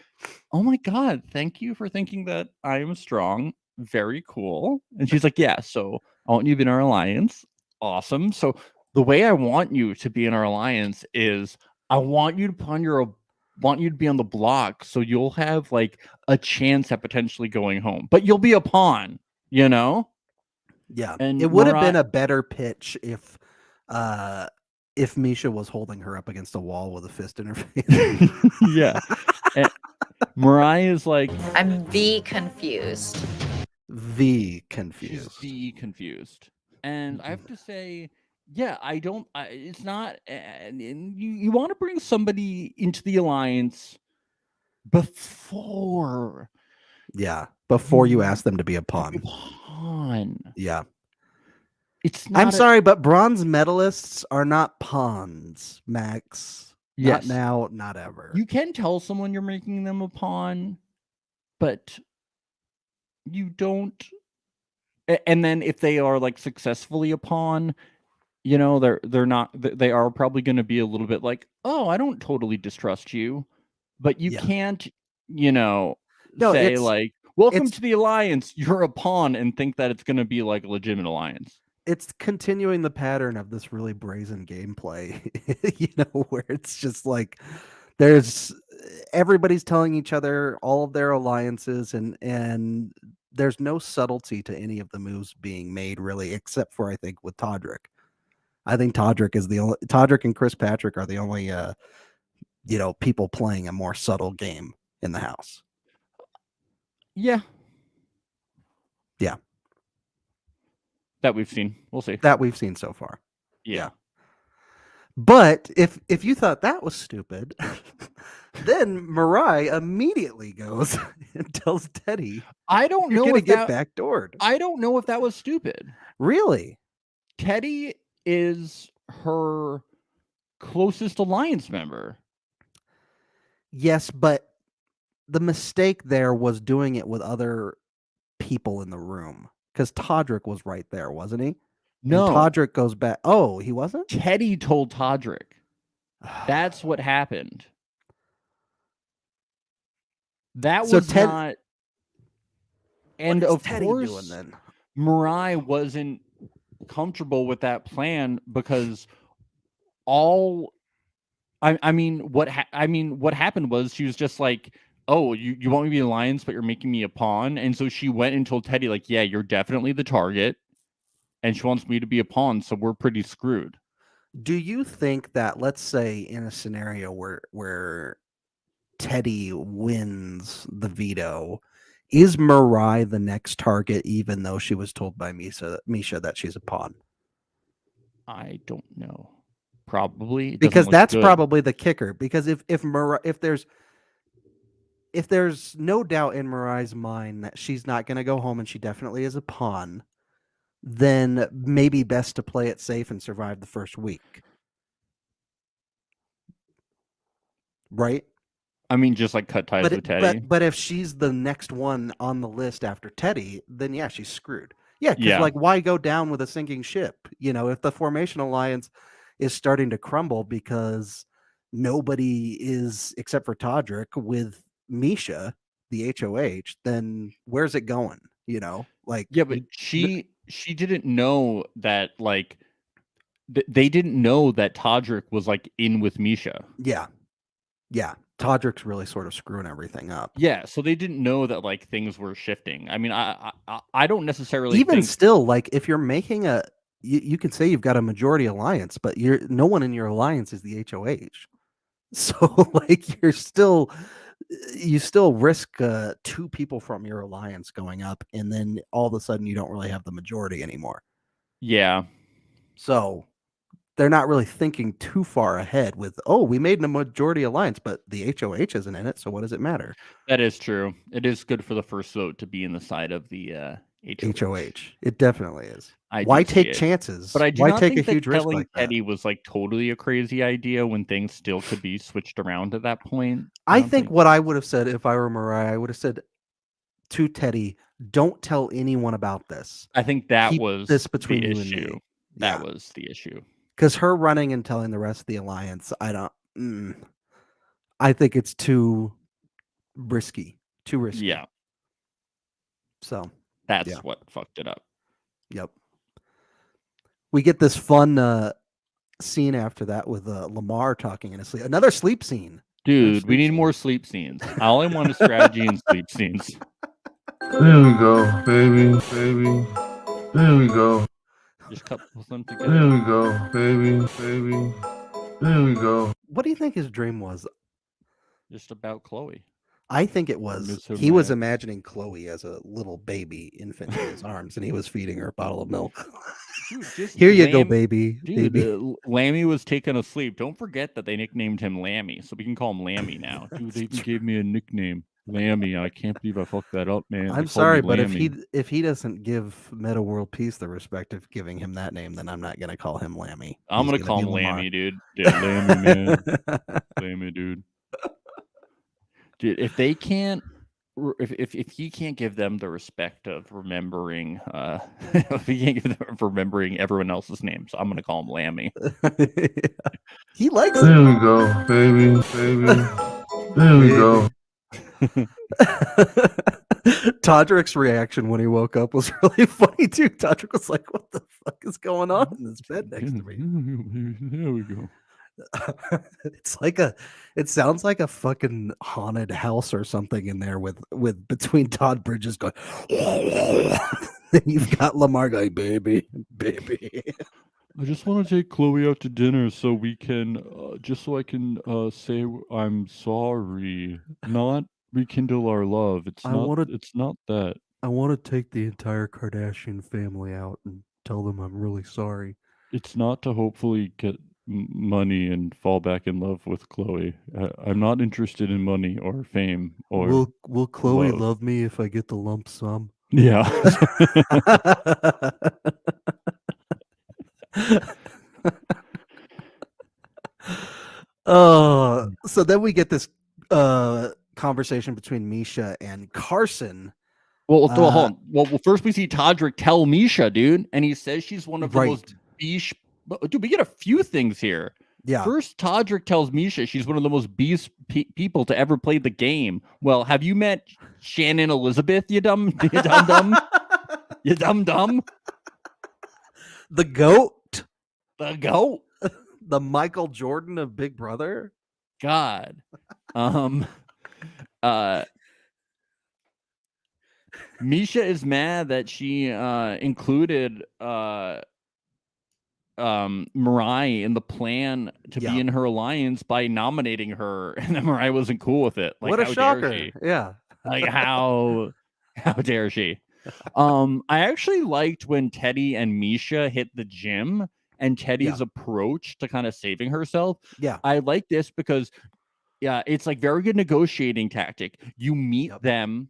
oh my God, thank you for thinking that I am strong. Very cool. And she's like, yeah, so I want you to be in our alliance. Awesome. So the way I want you to be in our alliance is I want you to be on the block, so you'll have like a chance at potentially going home, but you'll be a pawn, Yeah. And it would have been a better pitch if Misha was holding her up against a wall with a fist in her face. Yeah. And Mariah's like, I'm confused. She's confused. And I have to say, yeah, it's not, and you want to bring somebody into the alliance before you ask them to be a pawn. Yeah. It's not. I'm sorry, but bronze medalists are not pawns, Max. Yes. Not now, not ever. You can tell someone you're making them a pawn, but you don't. And then if they are like successfully a pawn, they're not. They are probably going to be a little bit like, oh, I don't totally distrust you, but you can't, say like, welcome to the alliance. You're a pawn, and think that it's going to be like a legitimate alliance. It's continuing the pattern of this really brazen gameplay, where it's just like everybody's telling each other all of their alliances, and there's no subtlety to any of the moves being made, really, except for I think with Todrick. I think Todrick and Chris Patrick are the only people playing a more subtle game in the house. Yeah. Yeah. That we've seen. We'll see. That we've seen so far. Yeah. But if you thought that was stupid, then Mariah immediately goes and tells Teddy, I don't know if get backdoored. I don't know if that was stupid. Really? Teddy is her closest alliance member. Yes, but the mistake there was doing it with other people in the room. Because Todrick was right there, wasn't he? No. And Todrick goes back. Oh, he wasn't? Teddy told Todrick. That's what happened. That was not. And of Teddy course, doing then? Mariah wasn't comfortable with that plan because what happened was she was just like, oh, you want me to be in alliance, but you're making me a pawn. And so she went and told Teddy, like, yeah, you're definitely the target. And she wants me to be a pawn, so we're pretty screwed. Do you think that, let's say, in a scenario where Teddy wins the veto, is Mariah the next target, even though she was told by Misha that she's a pawn? I don't know. Probably. Because that's probably the kicker. Because if there's no doubt in Mariah's mind that she's not going to go home and she definitely is a pawn, then maybe best to play it safe and survive the first week. Right? I mean, just like cut ties with Teddy. But if she's the next one on the list after Teddy, then yeah, she's screwed. Yeah, because like, why go down with a sinking ship? If the Formation Alliance is starting to crumble because nobody is, except for Todrick, with Misha, the HOH, then where's it going? But she didn't know that, like, they didn't know that Todrick was like in with Misha. Yeah. Todrick's really sort of screwing everything up. Yeah, so they didn't know that like things were shifting. I mean, I don't necessarily still, like, if you're making a you can say you've got a majority alliance, but no one in your alliance is the HOH. So like you still risk 2 people from your alliance going up, and then all of a sudden you don't really have the majority anymore. Yeah. So they're not really thinking too far ahead with, oh, we made a majority alliance, but the HOH isn't in it, so what does it matter? That is true. It is good for the first vote to be in the side of the HOH. It definitely is. I Why do see take it. chances? But I do Why not take think a huge that risk telling like that? Teddy was like totally a crazy idea when things still could be switched around at that point. I don't think what I would have said if I were Mariah, I would have said to Teddy, don't tell anyone about this. I think that Keep was this between the you and issue. me. That Yeah. was the issue. Because her running and telling the rest of the alliance, I think it's too risky. Too risky. Yeah, So, that's Yeah. what fucked it up. yep. We get this fun scene after that with Lamar talking in his sleep. Another sleep scene. Dude, we sleep need scene. more sleep scenes. All I want is strategy and sleep scenes. There we go, baby, baby. There we go. Just couple them There together. we go, baby, baby. There we go. What do you think his dream was? Just about Khloe. I think it was miss her he was man. imagining Khloe as a little baby infant in his arms, and he was feeding her a bottle of milk. Dude, just Here you go, Lam- baby. Dude, baby. Lammy was taken asleep. Don't forget that they nicknamed him Lammy, so we can call him Lammy now. Dude, they even gave me a nickname, Lammy. I can't believe I fucked that up, man. They I'm called me sorry, but Lammy. if he doesn't give Meta World Peace the respect of giving him that name, then I'm not gonna call him Lammy. I'm He's gonna call be him Lamar. Lammy, dude. Dude, Lammy, man. Lammy, dude. Dude, if they can't, if he can't give them the respect of remembering, if he can't give them remembering everyone else's names, I'm gonna call him Lammy. He likes it. There we go, baby, baby. There we go. Todrick's reaction when he woke up was really funny too. Todrick was like, "What the fuck is going on in this bed next to me?" There we go. It sounds like a fucking haunted house or something in there with between Todd Bridges going. Then you've got Lamar going, baby. I just want to take Khloe out to dinner so we can, just so I can say I'm sorry, not rekindle our love. It's not that. I want to take the entire Kardashian family out and tell them I'm really sorry. It's not to hopefully get money and fall back in love with Khloe. I'm not interested in money or fame or. Will Khloe love. love me if I get the lump sum? Yeah. So then we get this conversation between Misha and Carson. Well, hold on. Well, first we see Todrick tell Misha, dude, and he says she's one of the most beast. Dude, we get a few things here. Yeah. First, Todrick tells Misha she's one of the most beast people to ever play the game. Well, have you met Shannon Elizabeth? You dumb. You dumb. The goat. The goat. The Michael Jordan of Big Brother. God. Misha is mad that she included Mariah in the plan to be in her alliance by nominating her, and then Mariah wasn't cool with it. Like, what a how shocker. dare she? Yeah. Like, how dare she? I actually liked when Teddy and Misha hit the gym and Teddy's approach to kind of saving herself. Yeah. I like this because it's like very good negotiating tactic. You meet them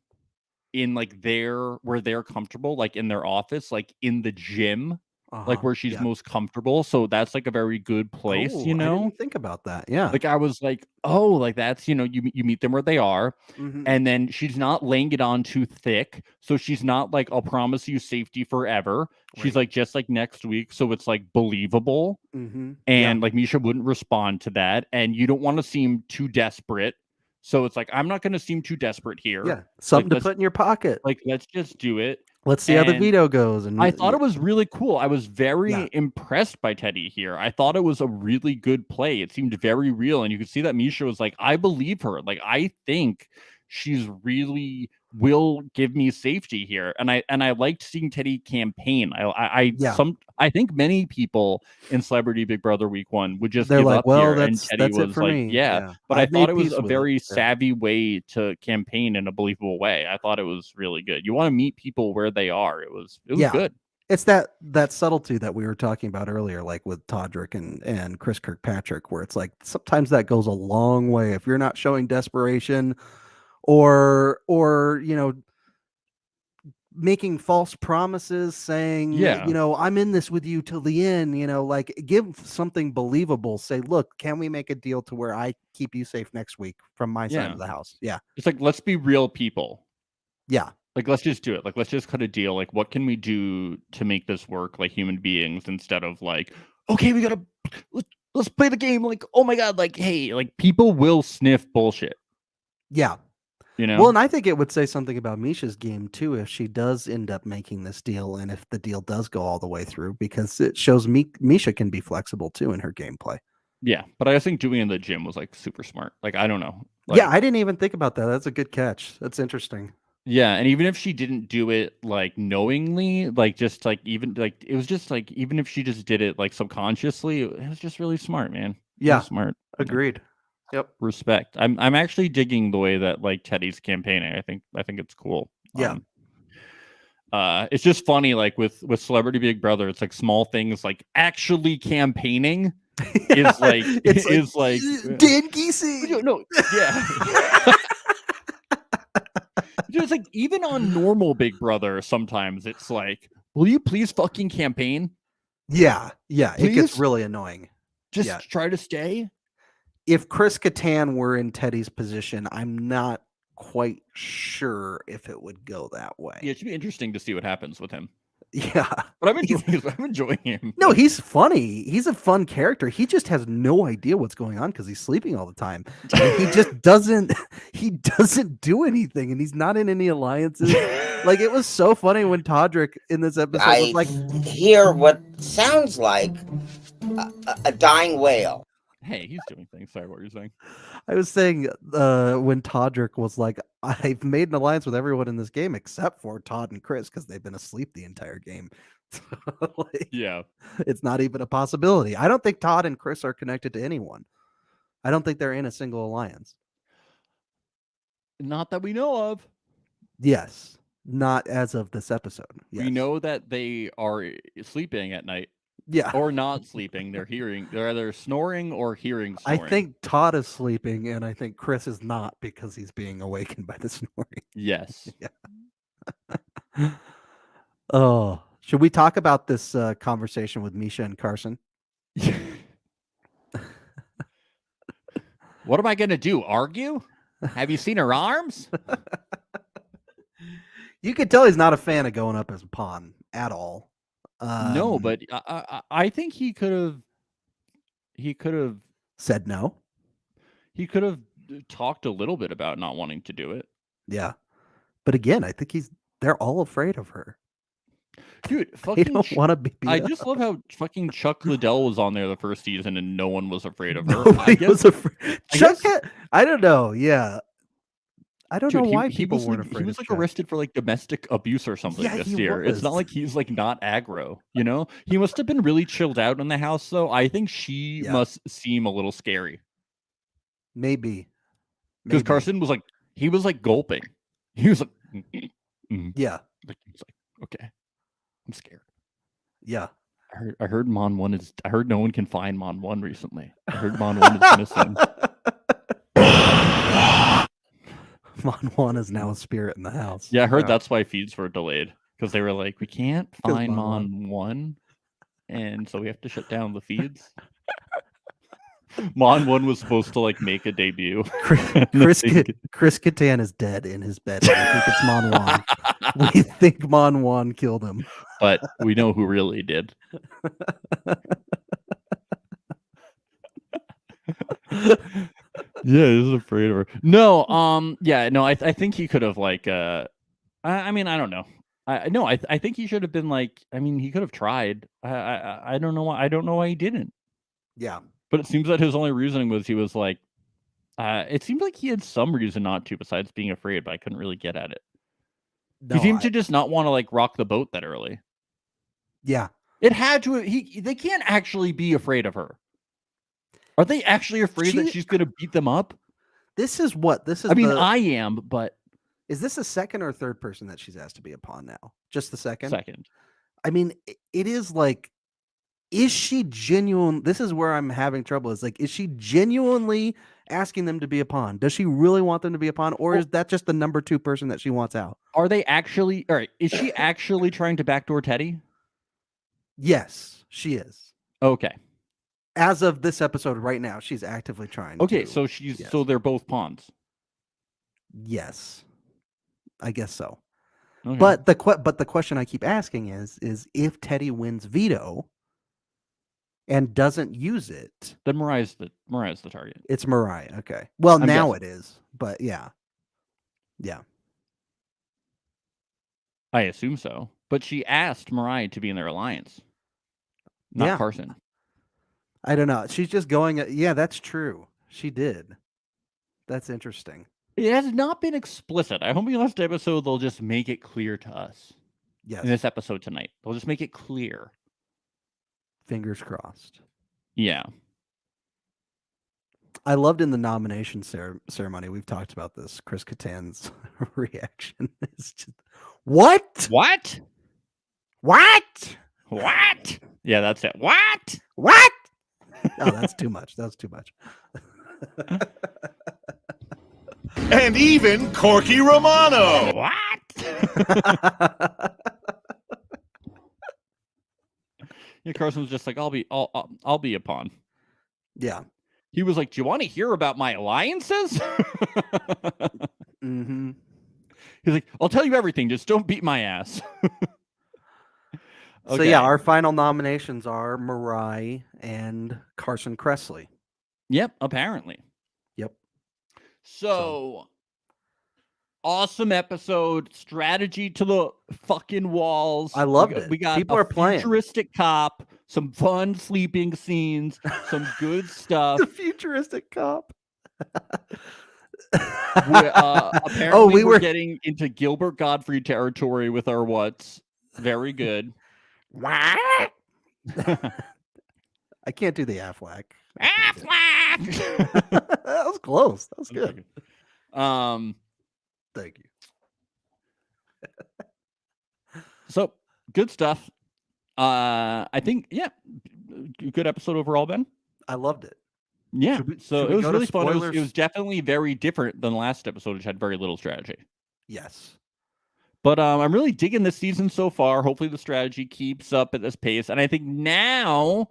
in like where they're comfortable, like in their office, like in the gym, like where she's most comfortable. So that's like a very good place, I you know? didn't think about that. Yeah. Like I was like, oh, like that's, you meet them where they are. Mhm. And then she's not laying it on too thick. So she's not like, I'll promise you safety forever. She's like, just like next week. So it's like believable. Mhm. And like Misha wouldn't respond to that. And you don't want to seem too desperate. So it's like, I'm not going to seem too desperate here. Yeah. Something Like, to put in your pocket. Like, let's just do it. Let's see how the And veto goes. And I thought it was really cool. I was very impressed by Teddy here. I thought it was a really good play. It seemed very real. And you could see that Misha was like, I believe her. Like, I think she's really will give me safety here. And I liked seeing Teddy campaign. I think many people in Celebrity Big Brother week 1 would just They're give like, up well, here, and Teddy that's it was for like, me. yeah. But I I've thought made it was peace a with it. very Yeah. savvy way to campaign in a believable way. I thought it was really good. You want to meet people where they are. It was Yeah. good. It's that subtlety that we were talking about earlier, like with Todrick and Chris Kirkpatrick, where it's like sometimes that goes a long way. If you're not showing desperation or making false promises, saying, Yeah. I'm in this with you till the end, like give something believable. Say, look, can we make a deal to where I keep you safe next week from my side of the house? Yeah. It's like, let's be real people. Yeah. Like, let's just do it. Like, let's just cut a deal. Like, what can we do to make this work like human beings, instead of like, okay, we gotta let's play the game. Like, oh my god, like, hey, like people will sniff bullshit. Yeah. Well, and I think it would say something about Misha's game too if she does end up making this deal, and if the deal does go all the way through, because it shows Misha can be flexible too in her gameplay. Yeah, but I think doing it in the gym was like super smart. Like, I don't know. Yeah, I didn't even think about that. That's a good catch. That's interesting. Yeah, and even if she didn't do it like knowingly, like just like even like it was just like even if she just did it like subconsciously, it was just really smart, man. Yeah, smart. Agreed. Yep. Respect. I'm actually digging the way that like Teddy's campaigning. I think it's cool. Yeah. It's just funny, like with Celebrity Big Brother, it's like small things like actually campaigning is like is like Dan Geesey. No, yeah. It's like even on normal Big Brother, sometimes it's like, will you please fucking campaign? Yeah, Please? It gets really annoying. Just try to stay. If Chris Kattan were in Teddy's position, I'm not quite sure if it would go that way. Yeah, it should be interesting to see what happens with him. Yeah, but I'm enjoying him. No, he's funny. He's a fun character. He just has no idea what's going on because he's sleeping all the time. And he just doesn't. He doesn't do anything, and he's not in any alliances. Like, it was so funny when Todrick in this episode was like, hear what sounds like a dying whale. Hey, he's doing things. Sorry, what were you saying? I was saying when Todrick was like, I've made an alliance with everyone in this game except for Todd and Chris because they've been asleep the entire game. Like, yeah. It's not even a possibility. I don't think Todd and Chris are connected to anyone. I don't think they're in a single alliance. Not that we know of. Yes. Not as of this episode. Yes. We know that they are sleeping at night. Yeah. Or not sleeping. They're either snoring or hearing snoring. I think Todd is sleeping, and I think Chris is not because he's being awakened by the snoring. Yes. Yeah. Oh, should we talk about this conversation with Misha and Carson? What am I going to do? Argue? Have you seen her arms? You could tell he's not a fan of going up as a pawn at all. No, but I think he could have said no. He could have talked a little bit about not wanting to do it. Yeah. But again, I think they're all afraid of her. Dude, they don't want to be beat I up. just love how fucking Chuck Liddell was on there the first season and no one was afraid of her. Nobody was afraid. I don't know. Yeah. I don't know why people weren't afraid. He was like arrested for like domestic abuse or something this year. It's not like he's like not aggro, you know? He must have been really chilled out in the house though. I think she must seem a little scary. Maybe. Because Carson was like, he was like gulping. He was like, yeah. Like, he was like, okay, I'm scared. Yeah. I heard Mon 1 is, I heard no one can find Mon 1 recently. I heard Mon 1 is missing. Mon 1 is now a spirit in the house. Yeah, I heard that's why feeds were delayed. Because they were like, we can't find Mon 1. And so we have to shut down the feeds. Mon 1 was supposed to like make a debut. Chris Kattan is dead in his bed. We think it's Mon 1. We think Mon 1 killed him. But we know who really did. Yeah, he's afraid of her. No, I think he could have like I mean, I don't know. I think he should have been like, I mean, he could have tried. I don't know why he didn't. Yeah. But it seems that his only reasoning was he was like it seemed like he had some reason not to besides being afraid, but I couldn't really get at it. No, He seemed to just not want to like rock the boat that early. yeah. It had to. They can't actually be afraid of her. Are they actually afraid that she's going to beat them up? This is what this is. I mean, I am, but is this a second or third person that she's asked to be a pawn now? Just the second. second. I mean, it is like, is she genuine? This is where I'm having trouble. Is like, is she genuinely asking them to be a pawn? Does she really want them to be a pawn, or is that just the number 2 person that she wants out? Are they actually? All right. Is she actually trying to backdoor Teddy? Yes, she is. Okay. As of this episode right now, she's actively trying. Okay. to, So she's yes. so they're both pawns. Yes, I guess so. Okay. But the question I keep asking is if Teddy wins veto and doesn't use it, then Mariah's the target. it's Mariah. Okay. Well, I'm now guessing. it is. But yeah. I assume so. But she asked Mariah to be in their alliance, not Yeah. Carson. I don't know. She's just going. Yeah, that's true. She did. That's interesting. It has not been explicit. I hope in the last episode they'll just make it clear to us. Yes. In this episode tonight, they'll just make it clear. Fingers crossed. Yeah. I loved in the nomination ceremony. We've talked about this. Chris Kattan's reaction is just, what? What? What? What? Yeah, that's it. What? What? Oh, that's too much. That's too much. And even Corky Romano. What? Yeah, Carson was just like, I'll be a pawn. Yeah. He was like, do you want to hear about my alliances? Mm-hmm. He's like, I'll tell you everything. Just don't beat my ass. So yeah, our final nominations are Mariah and Carson Kressley. Yep, apparently. Yep. So awesome episode. Strategy to the fucking walls. I loved it. We got People a are playing. futuristic cop, some fun sleeping scenes, some good stuff. The futuristic cop. Apparently we were getting into Gilbert Gottfried territory with our what's. Very good. What? I can't do the Affleck. Affleck! That was close. That was good. Thank you. So good stuff. I think, yeah, good episode overall, Ben. I loved it. Yeah. So it was really fun. It was definitely very different than the last episode, which had very little strategy. Yes. But I'm really digging this season so far. Hopefully the strategy keeps up at this pace. And I think now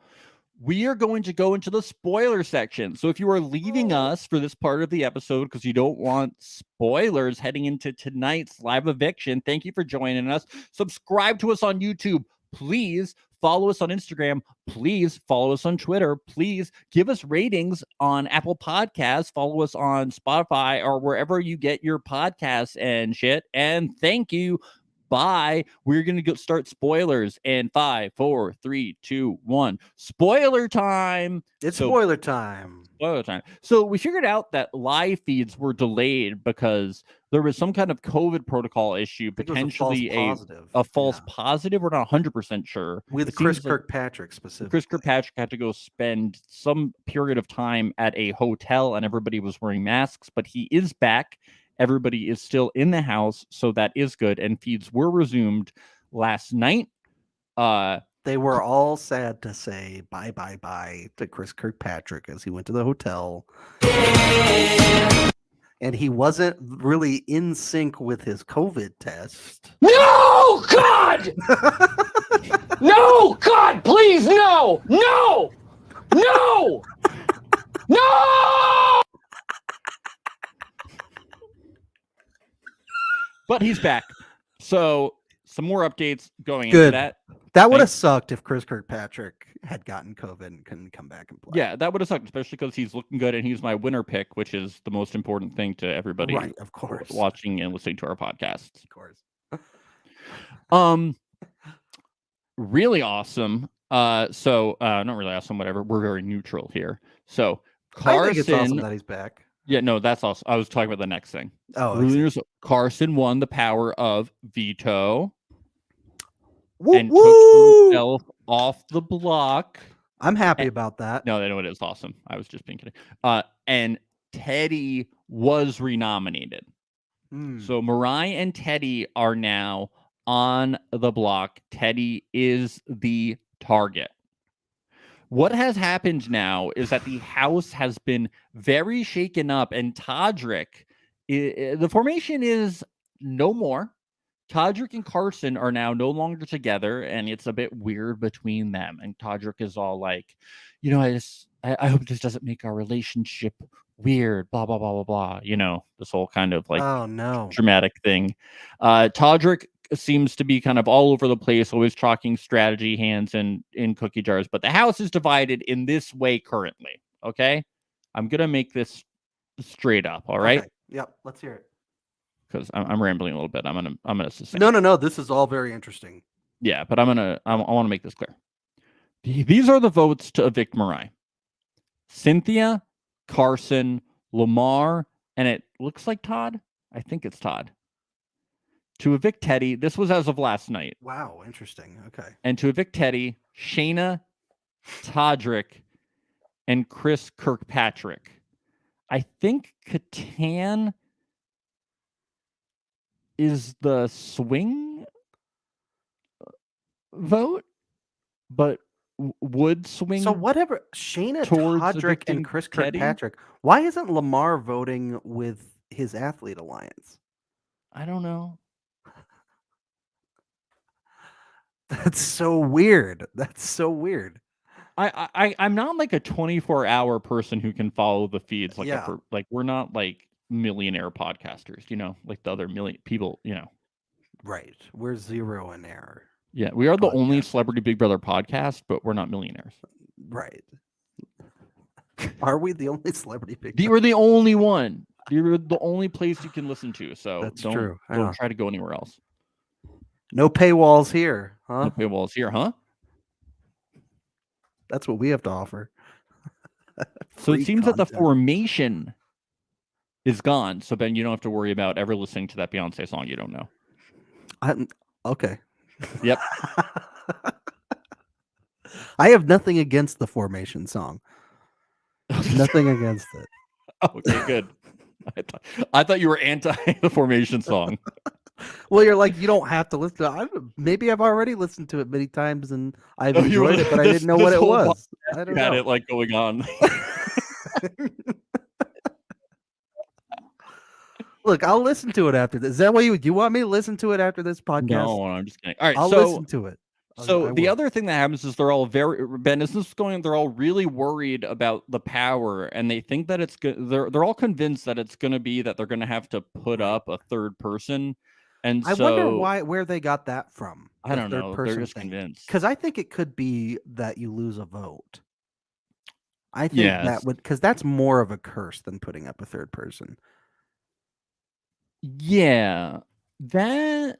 we are going to go into the spoiler section. So if you are leaving us for this part of the episode because you don't want spoilers heading into tonight's live eviction, thank you for joining us. Subscribe to us on YouTube. Please follow us on Instagram. Please follow us on Twitter. Please give us ratings on Apple Podcasts. Follow us on Spotify or wherever you get your podcasts and shit. And thank you. Bye. We're going to start spoilers in 5, 4, 3, 2, 1. Spoiler time. It's spoiler time. Spoiler time. So we figured out that live feeds were delayed because there was some kind of COVID protocol issue, potentially a false positive. We're not 100% sure. With Chris Kirkpatrick specifically. Chris Kirkpatrick had to go spend some period of time at a hotel and everybody was wearing masks, but he is back. Everybody is still in the house, so that is good. And feeds were resumed last night. They were all sad to say bye to Chris Kirkpatrick as he went to the hotel. And he wasn't really in sync with his COVID test. No, God! No, God, please, no! No! No! No! But he's back. So some more updates going into that. That would have sucked if Chris Kirkpatrick had gotten COVID and couldn't come back and play. Yeah, that would have sucked, especially because he's looking good and he's my winner pick, which is the most important thing to everybody of course. Watching and listening to our podcasts. Of course. Really awesome. Not really awesome, whatever. We're very neutral here. So Carson, I think it's awesome that he's back. Yeah, no, that's also. I was talking about the next thing. Oh, Early news, Carson won the power of veto woo, and woo! took himself off the block. I'm happy And- about that. No, they know it is awesome. I was just being kidding. And Teddy was renominated. So Mariah and Teddy are now on the block. Teddy is the target. What has happened now is that the house has been very shaken up, and Todrick, the formation is no more. Todrick and Carson are now no longer together, and it's a bit weird between them. And Todrick is all like, I hope this doesn't make our relationship weird, blah, blah, blah, blah, blah. This whole kind of like Oh no. dramatic thing. Todrick seems to be kind of all over the place, always chalking strategy hands in cookie jars. But the house is divided in this way currently. Okay, I'm gonna make this straight up. All right, Okay. Yep. Let's hear it. because I'm rambling a little bit. I'm gonna succinct. No. This is all very interesting. Yeah, but I want to make this clear. These are the votes to evict Mariah: Cynthia, Carson, Lamar, and it looks like Todd. I think it's Todd. To evict Teddy, this was as of last night. Wow, interesting. Okay. And to evict Teddy, Shayna, Todrick, and Chris Kirkpatrick. I think Catan is the swing vote, but would swing. So whatever, Shayna, towards Todrick, evicting and Chris Teddy? Kirkpatrick. Why isn't Lamar voting with his athlete alliance? I don't know. That's so weird. I'm not like a 24-hour person who can follow the feeds like Yeah. like we're not like millionaire podcasters, like the other million people, Right. We're zero in error. Yeah, we are the only Podcast. Celebrity Big Brother podcast, but we're not millionaires. Right. Are we the only celebrity big? We're the only one. You're the only place you can listen to, so That's don't true. I don't know. try to go anywhere else. No paywalls here, huh? No paywalls here, huh? That's what we have to offer. So it Free seems that the content. formation is gone. So Ben, you don't have to worry about ever listening to that Beyonce song you don't know. Okay. Yep. I have nothing against the formation song. Nothing against it. Okay, good. I thought you were anti the formation song. Well, you're like, you don't have to listen to it. Maybe I've already listened to it many times and I've Oh, you enjoyed were- it, but I this- didn't know this what it whole was. I You don't had know. it like going on. Look, I'll listen to it after this. Is that why you want me to listen to it after this podcast? No, I'm just kidding. All right, I'll so listen to it. So I the will. other thing that happens is they're all Ben, is this going? They're all really worried about the power, and they think that it's good. They're all convinced that it's going to be that they're going to have to put up a third person, and I wonder where they got that from. I don't know. They're just convinced. Because I think it could be that you lose a vote. I think Yes. that would, because that's more of a curse than putting up a third person. Yeah, that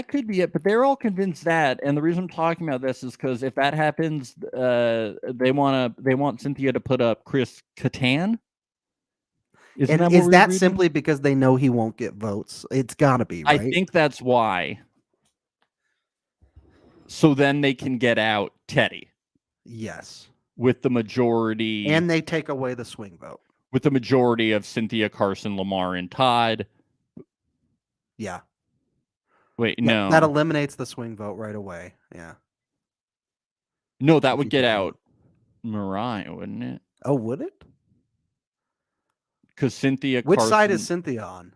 could be it, but they're all convinced that. And the reason I'm talking about this is because if that happens, they want Cynthia to put up Chris Catan. Isn't And that what is we're that reading? simply because they know he won't get votes? It's got to be, right? I think that's why. So then they can get out Teddy Yes. with the majority, And they take away the swing vote. with the majority of Cynthia, Carson, Lamar, and Todd. Yeah. Wait, Yeah, no, That eliminates the swing vote right away. Yeah. no, that if would you get do that. out Mariah, wouldn't it? Oh, would it? Because Cynthia, Which Carson, side is Cynthia on?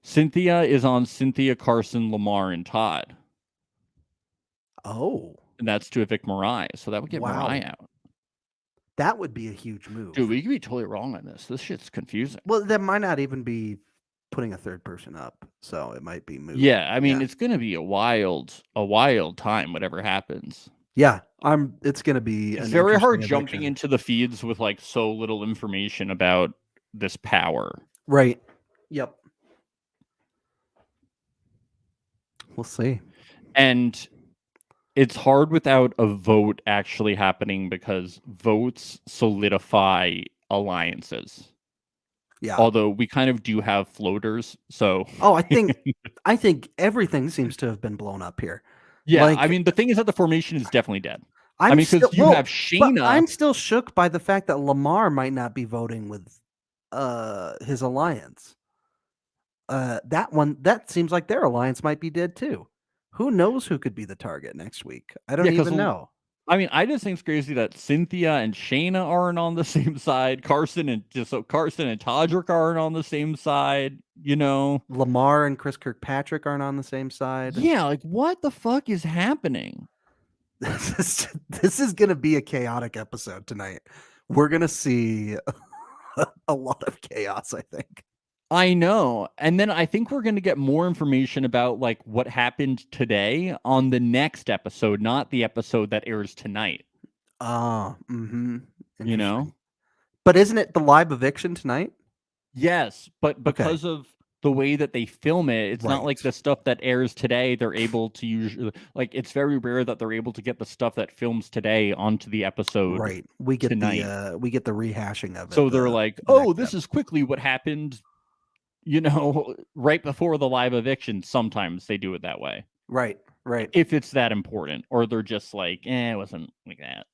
Cynthia is on Cynthia, Carson, Lamar, and Todd, Oh, and that's to evict Mariah. So that would get Wow. Mariah out. that would be a huge move. Dude, we could be totally wrong on this. This shit's confusing. Well, that might not even be putting a third person up, so it might be moved. Yeah, I mean, Yeah. it's gonna be a wild time, whatever happens. Yeah, it's going to be. It's an very hard interesting jumping eviction. into the feeds with like so little information about this power. Right. Yep. We'll see. And it's hard without a vote actually happening because votes solidify alliances. Yeah. Although we kind of do have floaters, so Oh, I think everything seems to have been blown up here. yeah. Like, I mean, the thing is that the formation is definitely dead. I'm I mean, because you have but Shayna. I'm still shook by the fact that Lamar might not be voting with his alliance. That seems like their alliance might be dead too. Who knows who could be the target next week? I don't Yeah, 'cause even know. I mean, I just think it's crazy that Cynthia and Shayna aren't on the same side. Carson and Todrick aren't on the same side. You know, Lamar and Chris Kirkpatrick aren't on the same side. yeah. Like, what the fuck is happening? This is going to be a chaotic episode tonight. We're going to see a lot of chaos, I think. I know. And then I think we're going to get more information about like what happened today on the next episode, not the episode that airs tonight. You know? But isn't it the live eviction tonight? Yes, but because of the way that they film it, it's not like Right. the stuff that airs today. They're able to usually, like, it's very rare that they're able to get the stuff that films today onto the episode. Right. We get tonight. the rehashing of it. So they're like, oh, this is quickly what happened, you know, right before the live eviction. Sometimes they do it that way. Right. If it's that important, or they're just like, it wasn't like that.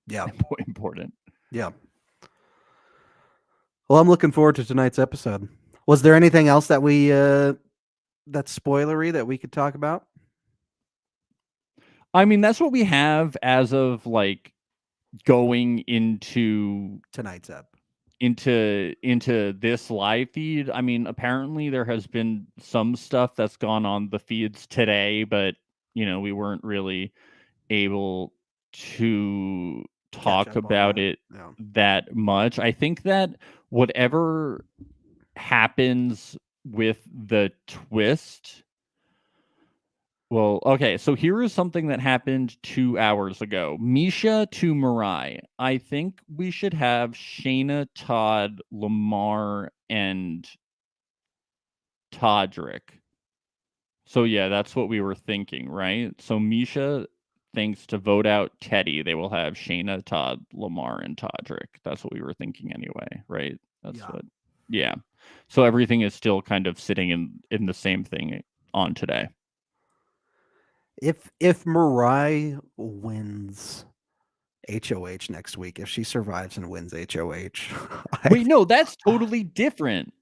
Yeah. Important. Yeah. Well, I'm looking forward to tonight's episode. Was there anything else that we that's spoilery that we could talk about? I mean, that's what we have as of like going into tonight's ep. Into this live feed. I mean, apparently there has been some stuff that's gone on the feeds today, but you know, we weren't really able to talk about it that much. I think that whatever happens with the twist. Well, okay, so here is something that happened 2 hours ago. Misha to Mariah. I think we should have Shayna, Todd, Lamar, and Todrick. So yeah, that's what we were thinking, right? So Misha thinks to vote out Teddy, they will have Shayna, Todd, Lamar, and Todrick. That's what we were thinking anyway, right? That's what. Yeah. So everything is still kind of sitting in the same thing on today. If Mariah wins HOH next week, if she survives and wins HOH, wait, no, that's totally different.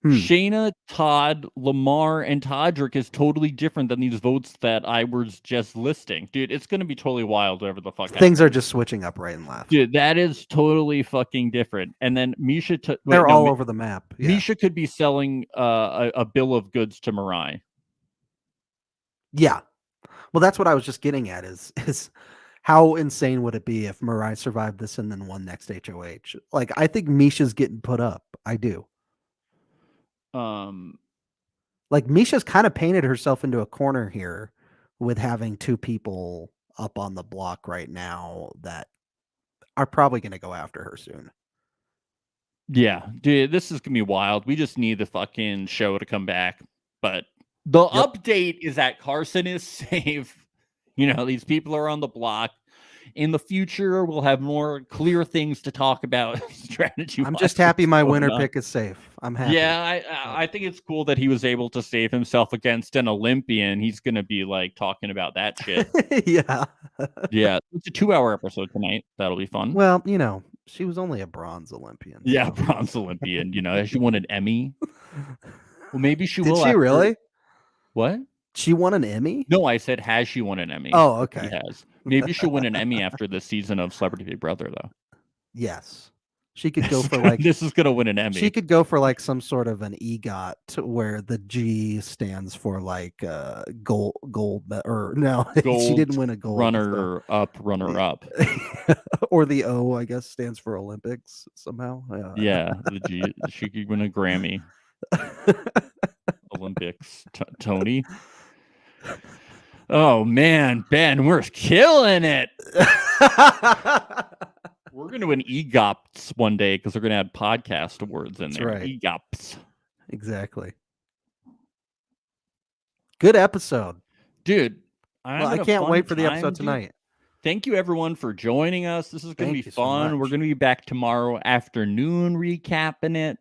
Shayna, Todd, Lamar, and Todrick is totally different than these votes that I was just listing. Dude, it's going to be totally wild whatever the fuck things are just switching up right and left. Dude, that is totally fucking different. And then Misha... They're all over the map. Yeah. Misha could be selling a bill of goods to Mariah. Yeah. Well, that's what I was just getting at is how insane would it be if Mariah survived this and then won next HOH? Like, I think Misha's getting put up. I do. Like Misha's kind of painted herself into a corner here with having two people up on the block right now that are probably going to go after her soon. Yeah, dude, this is going to be wild. We just need the fucking show to come back. But the update is that Carson is safe. You know, these people are on the block. In the future, we'll have more clear things to talk about strategy. I'm just happy my winner pick is safe. I'm happy. Yeah, I think it's cool that he was able to save himself against an Olympian. He's going to be like talking about that shit. Yeah. Yeah. It's a 2-hour episode tonight. That'll be fun. Well, you know, she was only a bronze Olympian. Yeah, bronze Olympian. You know, she won an Emmy. Well, maybe she will. Did she really? What? She won an Emmy? No, I said, has she won an Emmy? Oh, okay. She has. Maybe she'll win an Emmy after this season of Celebrity Big Brother, though. Yes. She could go for like... This is going to win an Emmy. She could go for like some sort of an EGOT where the G stands for like gold, or no, she didn't win a gold. Runner-up. Or the O, I guess, stands for Olympics somehow. Yeah, the G. She could win a Grammy. Olympics. Tony. Oh man, Ben, we're killing it. We're going to win EGOPs one day because they're going to add podcast awards in there. Right. EGOPs. Exactly. Good episode. Dude, I can't wait for the episode tonight. Thank you everyone for joining us. This is going to be fun. We're going to be back tomorrow afternoon recapping it.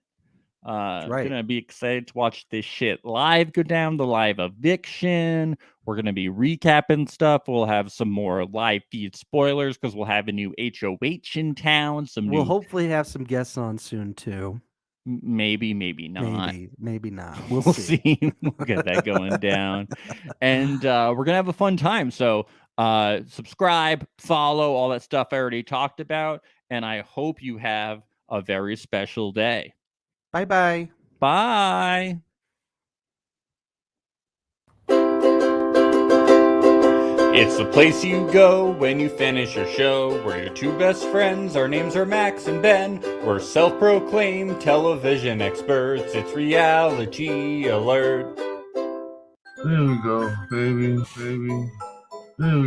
right. Gonna be excited to watch this shit live go down, the live eviction. We're gonna be recapping stuff. We'll have some more live feed spoilers because we'll have a new HOH in town. We'll hopefully have some guests on soon too. Maybe not. Maybe not. We'll see. We'll get that going down. And we're gonna have a fun time. So subscribe, follow, all that stuff I already talked about. And I hope you have a very special day. Bye-bye. Bye. It's the place you go when you finish your show. We're your two best friends. Our names are Max and Ben. We're self-proclaimed television experts. It's Reality Alert. There we go, baby. There we